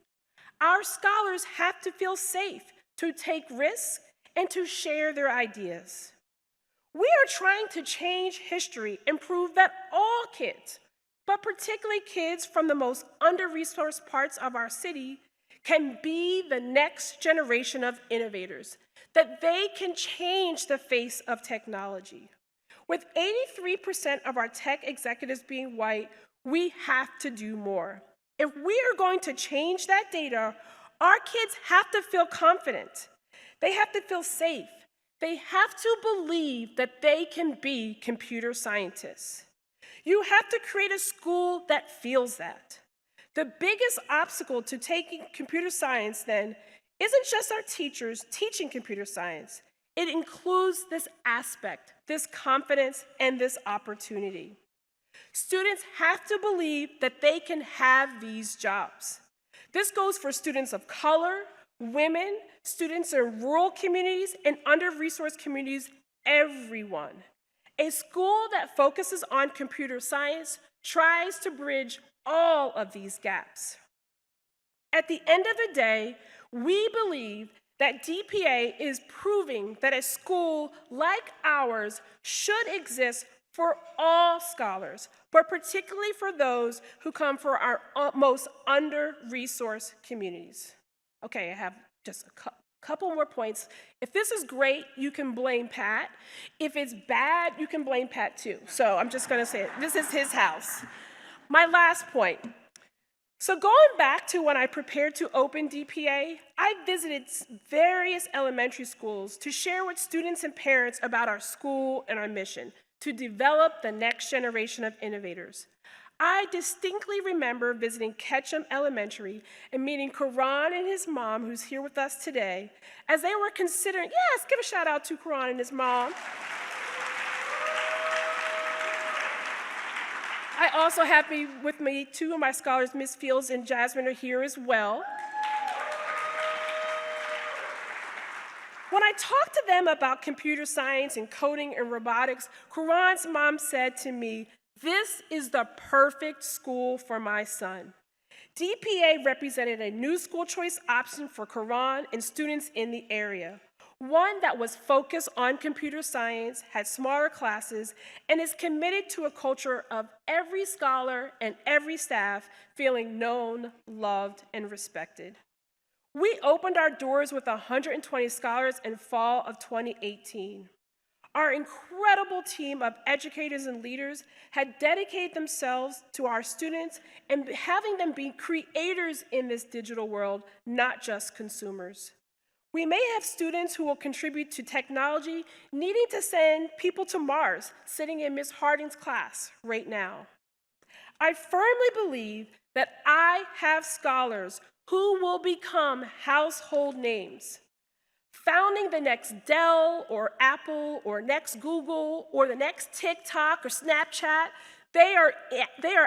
Our scholars have to feel safe to take risks and to share their ideas. We are trying to change history and prove that all kids, but particularly kids from the most under-resourced parts of our city, can be the next generation of innovators, that they can change the face of technology. With 83% of our tech executives being white, we have to do more. If we are going to change that data, our kids have to feel confident. They have to feel safe. They have to believe that they can be computer scientists. You have to create a school that feels that. The biggest obstacle to taking computer science, then, isn't just our teachers teaching computer science. It includes this aspect, this confidence, and this opportunity. Students have to believe that they can have these jobs. This goes for students of color, women, students in rural communities, and under-resourced communities, everyone. A school that focuses on computer science tries to bridge all of these gaps. At the end of the day, we believe that DPA is proving that a school like ours should exist for all scholars, but particularly for those who come from our most under-resourced communities. Okay, I have just a couple more points. If this is great, you can blame Pat. If it's bad, you can blame Pat too. So I'm just gonna say it. This is his house. My last point. So going back to when I prepared to open DPA, I visited various elementary schools to share with students and parents about our school and our mission to develop the next generation of innovators. I distinctly remember visiting Ketchum Elementary and meeting Karan and his mom, who's here with us today, as they were considering, yes, give a shout out to Karan and his mom. I also have with me two of my scholars, Ms. Fields and Jasmine, are here as well. When I talked to them about computer science and coding and robotics, Karan's mom said to me, "This is the perfect school for my son." DPA represented a new school choice option for Karan and students in the area. one that was focused on computer science, had smaller classes, and is committed to a culture of every scholar and every staff feeling known, loved, and respected. We opened our doors with 120 scholars in fall of 2018. Our incredible team of educators and leaders had dedicated themselves to our students and having them be creators in this digital world, not just consumers. We may have students who will contribute to technology needing to send people to Mars, sitting in Ms. Harding's class right now. I firmly believe that I have scholars who will become household names, founding the next Dell or Apple or next Google or the next TikTok or Snapchat. They are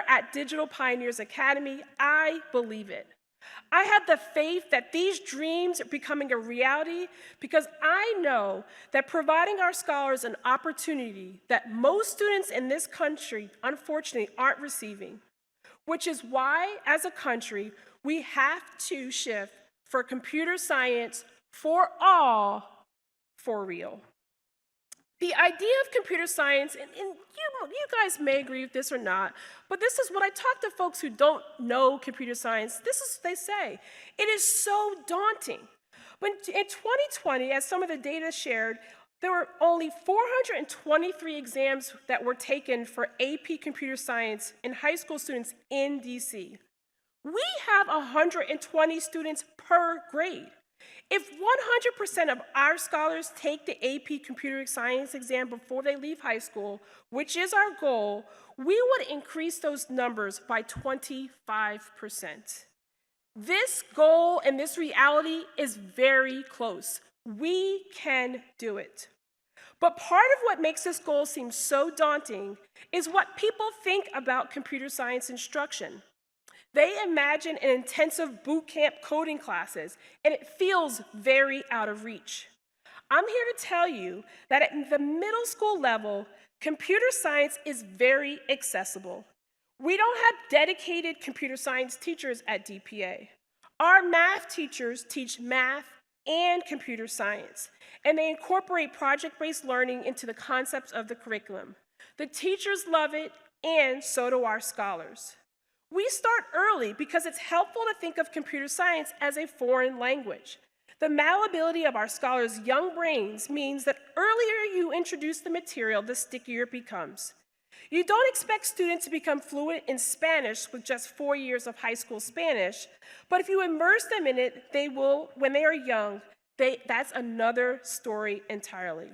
at Digital Pioneers Academy. I believe it. I have the faith that these dreams are becoming a reality because I know that providing our scholars an opportunity that most students in this country, unfortunately, aren't receiving, which is why, as a country, we have to shift for computer science for all, for real. The idea of computer science, and you guys may agree with this or not, but this is what I talk to folks who don't know computer science, this is what they say. It is so daunting. But in 2020, as some of the data shared, there were only 423 exams that were taken for AP computer science in high school students in DC. We have 120 students per grade. If 100% of our scholars take the AP Computer Science exam before they leave high school, which is our goal, we would increase those numbers by 25%. This goal and this reality is very close. We can do it. But part of what makes this goal seem so daunting is what people think about computer science instruction. They imagine an intensive boot camp coding classes, and it feels very out of reach. I'm here to tell you that at the middle school level, computer science is very accessible. We don't have dedicated computer science teachers at DPA. Our math teachers teach math and computer science, and they incorporate project-based learning into the concepts of the curriculum. The teachers love it, and so do our scholars. We start early because it's helpful to think of computer science as a foreign language. The malleability of our scholars' young brains means that earlier you introduce the material, the stickier it becomes. You don't expect students to become fluent in Spanish with just 4 years of high school Spanish, but if you immerse them in it, they will, when they are young, that's another story entirely.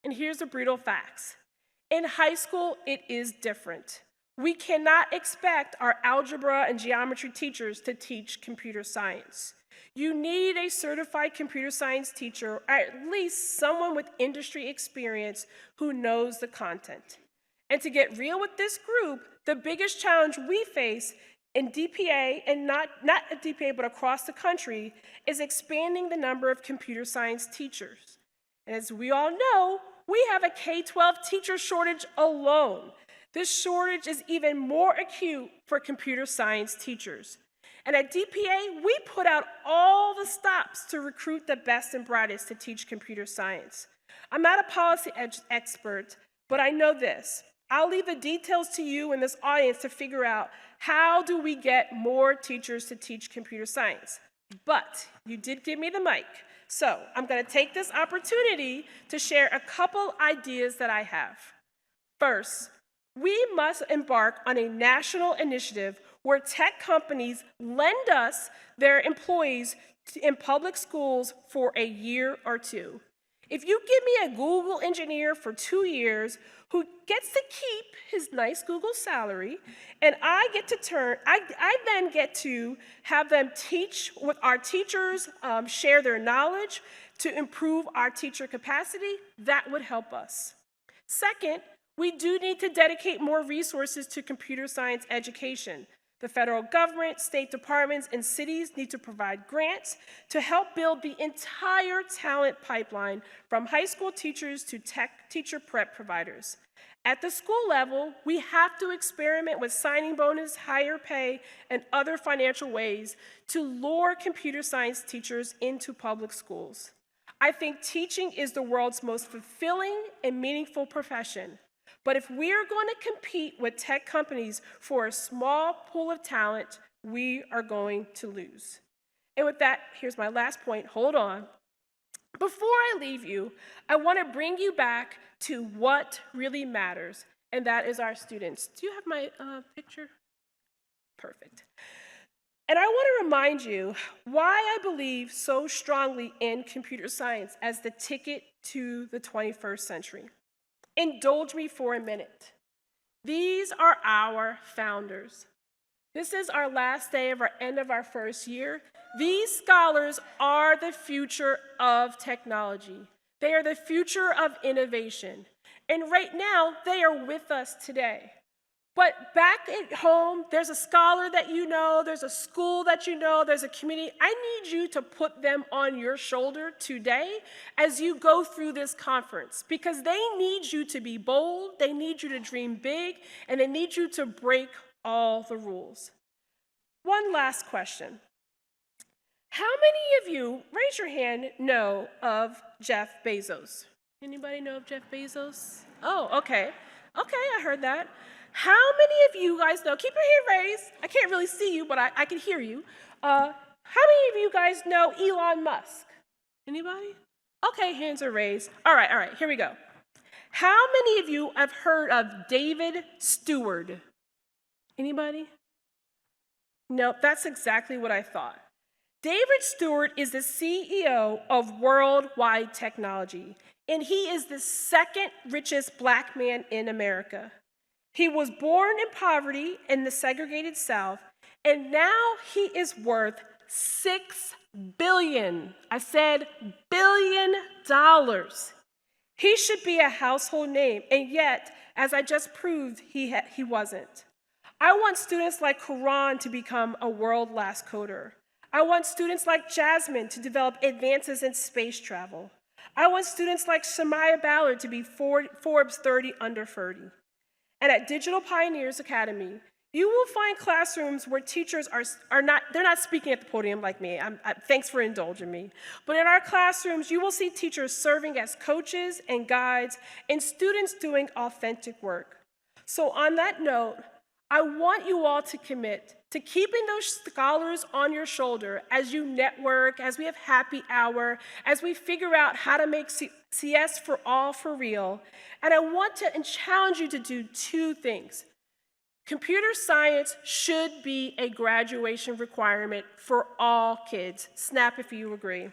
And here's the brutal facts. In high school, it is different. We cannot expect our algebra and geometry teachers to teach computer science. You need a certified computer science teacher, or at least someone with industry experience who knows the content. And to get real with this group, the biggest challenge we face in DPA, and not at DPA, but across the country, is expanding the number of computer science teachers. And as we all know, we have a K-12 teacher shortage alone. This shortage is even more acute for computer science teachers. And at DPA, we put out all the stops to recruit the best and brightest to teach computer science. I'm not a policy expert, but I know this. I'll leave the details to you in this audience to figure out how do we get more teachers to teach computer science. But you did give me the mic, so I'm going to take this opportunity to share a couple ideas that I have. First, we must embark on a national initiative where tech companies lend us their employees in public schools for a year or two. If you give me a Google engineer for 2 years who gets to keep his nice Google salary, and I then get to have them teach with our teachers, share their knowledge to improve our teacher capacity, that would help us. Second, we do need to dedicate more resources to computer science education. The federal government, state departments, and cities need to provide grants to help build the entire talent pipeline from high school teachers to teacher prep providers. At the school level, we have to experiment with signing bonus, higher pay, and other financial ways to lure computer science teachers into public schools. I think teaching is the world's most fulfilling and meaningful profession. But if we're going to compete with tech companies for a small pool of talent, we are going to lose. And with that, here's my last point. Hold on. Before I leave you, I want to bring you back to what really matters, and that is our students. Do you have my picture? Perfect. And I want to remind you why I believe so strongly in computer science as the ticket to the 21st century. Indulge me for a minute. These are our founders. This is our last day of our end of our first year. These scholars are the future of technology. They are the future of innovation. And right now, they are with us today. But back at home, there's a scholar that you know, there's a school that you know, there's a community. I need you to put them on your shoulder today as you go through this conference, because they need you to be bold, they need you to dream big, and they need you to break all the rules. One last question. How many of you, raise your hand, know of Jeff Bezos? Anybody know of Jeff Bezos? Oh, okay. Okay, I heard that. How many of you guys know, keep your hand raised, I can't really see you, but I can hear you. How many of you guys know Elon Musk? Anybody? Okay, hands are raised. All right, here we go. How many of you have heard of David Stewart? Anybody? Nope, that's exactly what I thought. David Stewart is the CEO of Worldwide Technology, and he is the second richest Black man in America. He was born in poverty in the segregated South, and now he is worth $6 billion. I said $billion. He should be a household name, and yet, as I just proved, he wasn't. I want students like Karan to become a world-class coder. I want students like Jasmine to develop advances in space travel. I want students like Shemaya Ballard to be Forbes 30 under 30. And at Digital Pioneers Academy, you will find classrooms where teachers they're not speaking at the podium like me. Thanks for indulging me. But in our classrooms, you will see teachers serving as coaches and guides and students doing authentic work. So on that note, I want you all to commit to keeping those scholars on your shoulder as you network, as we have happy hour, as we figure out how to make CS for all for real. And I want to challenge you to do two things. Computer science should be a graduation requirement for all kids. Snap if you agree.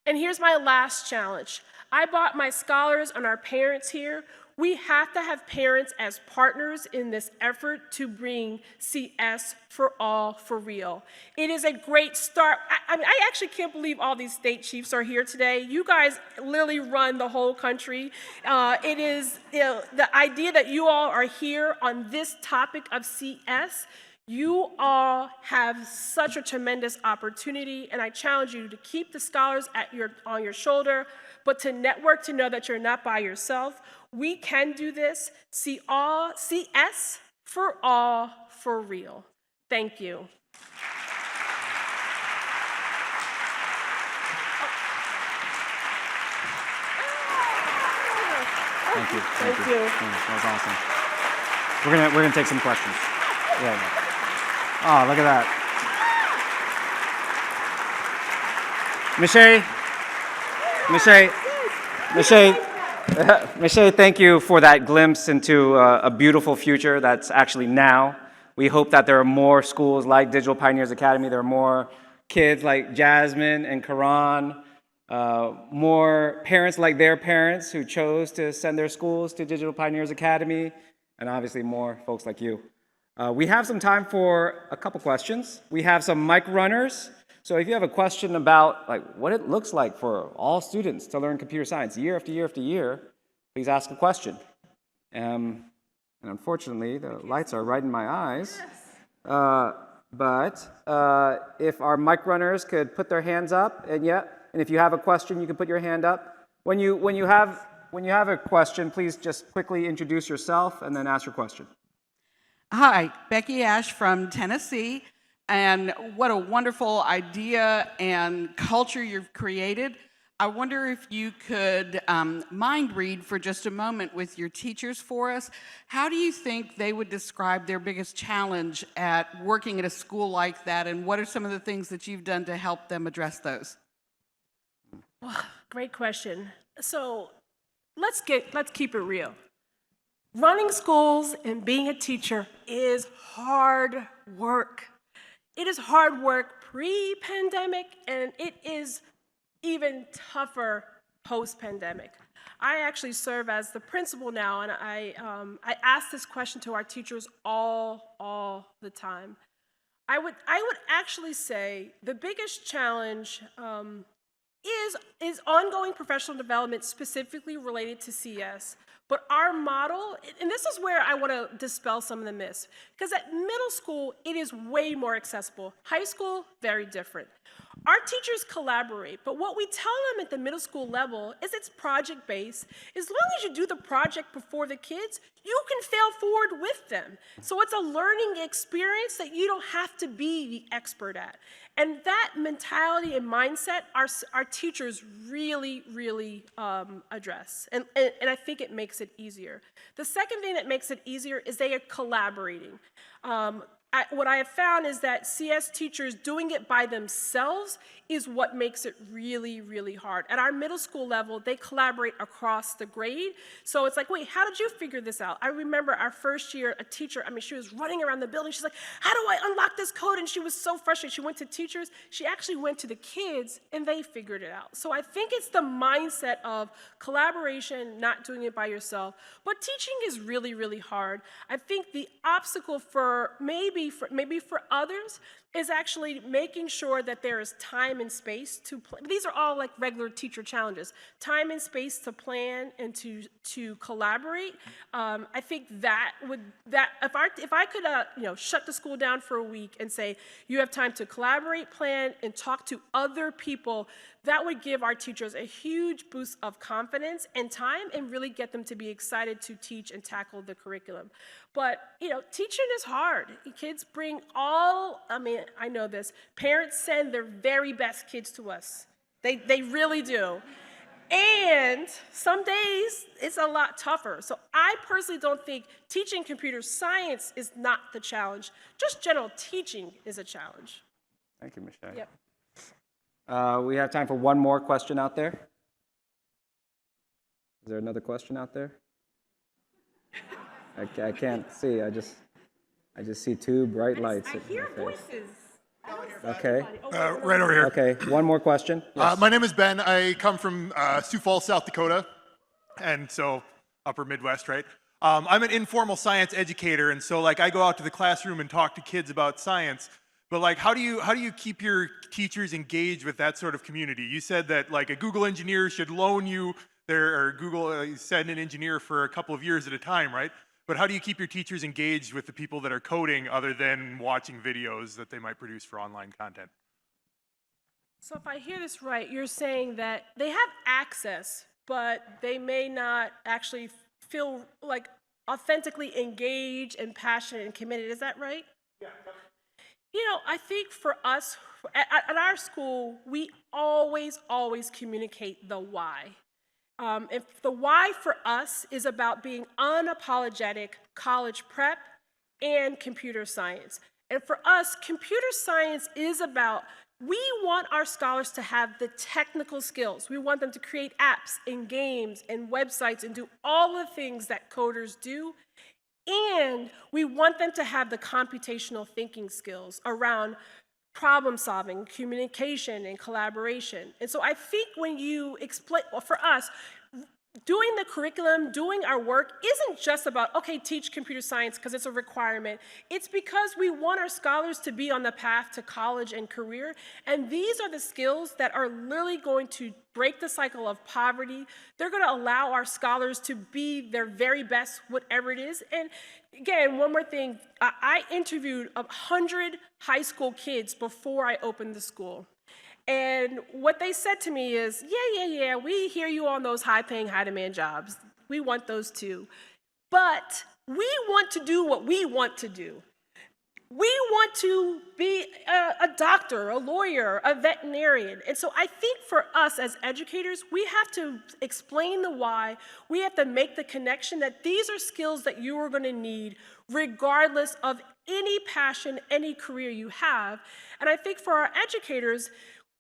And here's my last challenge. I brought my scholars and our parents here. We have to have parents as partners in this effort to bring CS for all for real. It is a great start. I actually can't believe all these state chiefs are here today. You guys literally run the whole country. It is the idea that you all are here on this topic of CS. You all have such a tremendous opportunity, and I challenge you to keep the scholars on your shoulder, but to network to know that you're not by yourself. We can do this. CS for all for real. Thank you. Thank you. Thank you. That was awesome. We're gonna take some questions. Yeah. Oh, look at that. Mashea, thank you for that glimpse into a beautiful future that's actually now. We hope that there are more schools like Digital Pioneers Academy, there are more kids like Jasmine and Karan, more parents like their parents who chose to send their schools to Digital Pioneers Academy, and obviously more folks like you. We have some time for a couple questions. We have some mic runners. So if you have a question about what it looks like for all students to learn computer science year after year after year, please ask a question. And unfortunately, the lights are right in my eyes. But if our mic runners could put their hands up, and if you have a question, you can put your hand up. When you have a question, please just quickly introduce yourself and then ask your question. Hi, Becky Ash from Tennessee. and what a wonderful idea and culture you've created. I wonder if you could mind read for just a moment with your teachers for us. How do you think they would describe their biggest challenge at working at a school like that, and what are some of the things that you've done to help them address those? Great question. So let's keep it real. Running schools and being a teacher is hard work. It is hard work pre-pandemic, and it is even tougher post-pandemic. I actually serve as the principal now, and I ask this question to our teachers all the time. I would actually say the biggest challenge is ongoing professional development specifically related to CS. But our model, and this is where I want to dispel some of the myths, because at middle school, it is way more accessible. High school, very different. Our teachers collaborate, but what we tell them at the middle school level is it's project-based. As long as you do the project before the kids, you can fail forward with them. So it's a learning experience that you don't have to be the expert at. And that mentality and mindset, our teachers really address. And I think it makes it easier. The second thing that makes it easier is they are collaborating. What I have found is that CS teachers doing it by themselves is what makes it really hard. At our middle school level, they collaborate across the grade. So it's like, wait, how did you figure this out? I remember our first year, a teacher, she was running around the building. She's like, how do I unlock this code? And she was so frustrated. She went to teachers. She actually went to the kids, and they figured it out. So I think it's the mindset of collaboration, not doing it by yourself. But teaching is really hard. I think the obstacle for maybe for others is actually making sure that there is time and space to plan. These are all like regular teacher challenges. Time and space to plan and to collaborate. I think if I could shut the school down for a week and say you have time to collaborate, plan, and talk to other people, that would give our teachers a huge boost of confidence and time and really get them to be excited to teach and tackle the curriculum. But, teaching is hard. Kids bring I know this. Parents send their very best kids to us. They really do. And some days, it's a lot tougher. So I personally don't think teaching computer science is not the challenge. Just general teaching is a challenge. Thank you, Mashea. Yep. We have time for one more question out there. Is there another question out there? I can't see. I just see two bright lights. I hear voices. Okay. Right over here. Okay. One more question. Yes. My name is Ben. I come from Sioux Falls, South Dakota, and so upper Midwest, right? I'm an informal science educator, and so I go out to the classroom and talk to kids about science. But how do you keep your teachers engaged with that sort of community? You said that a Google engineer should loan you or Google send an engineer for a couple of years at a time, right? But how do you keep your teachers engaged with the people that are coding other than watching videos that they might produce for online content? So if I hear this right, you're saying that they have access, but they may not actually feel authentically engaged and passionate and committed. Is that right? Yeah. I think for us, at our school, we always communicate the why. If the why for us is about being unapologetic college prep and computer science. And for us, computer science is about, we want our scholars to have the technical skills. We want them to create apps and games and websites and do all the things that coders do. And we want them to have the computational thinking skills around problem solving, communication, and collaboration. And so I think when you explain, for us, doing the curriculum, doing our work isn't just about, okay, teach computer science because it's a requirement. It's because we want our scholars to be on the path to college and career. And these are the skills that are literally going to break the cycle of poverty. They're going to allow our scholars to be their very best, whatever it is. And again, one more thing. I interviewed 100 high school kids before I opened the school. And what they said to me is, yeah, we hear you on those high-paying, high-demand jobs. We want those too. But we want to do what we want to do. We want to be a doctor, a lawyer, a veterinarian. And so I think for us as educators, we have to explain the why. We have to make the connection that these are skills that you are going to need regardless of any passion, any career you have. And I think for our educators,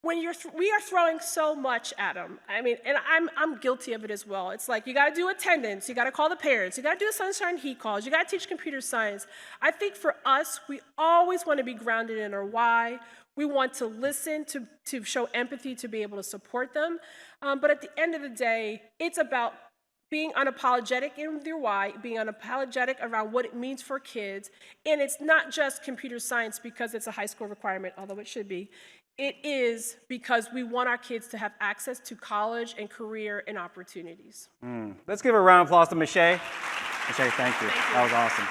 when we are throwing so much at them. I mean, and I'm guilty of it as well. It's like, you got to do attendance, you got to call the parents, you got to do the sunshine heat calls, you got to teach computer science. I think for us, we always want to be grounded in our why. We want to listen, to show empathy, to be able to support them. But at the end of the day, it's about being unapologetic in your why, being unapologetic around what it means for kids. And it's not just computer science because it's a high school requirement, although it should be. It is because we want our kids to have access to college and career and opportunities. Let's give a round of applause to Mashea. Mashea, thank you. That was awesome.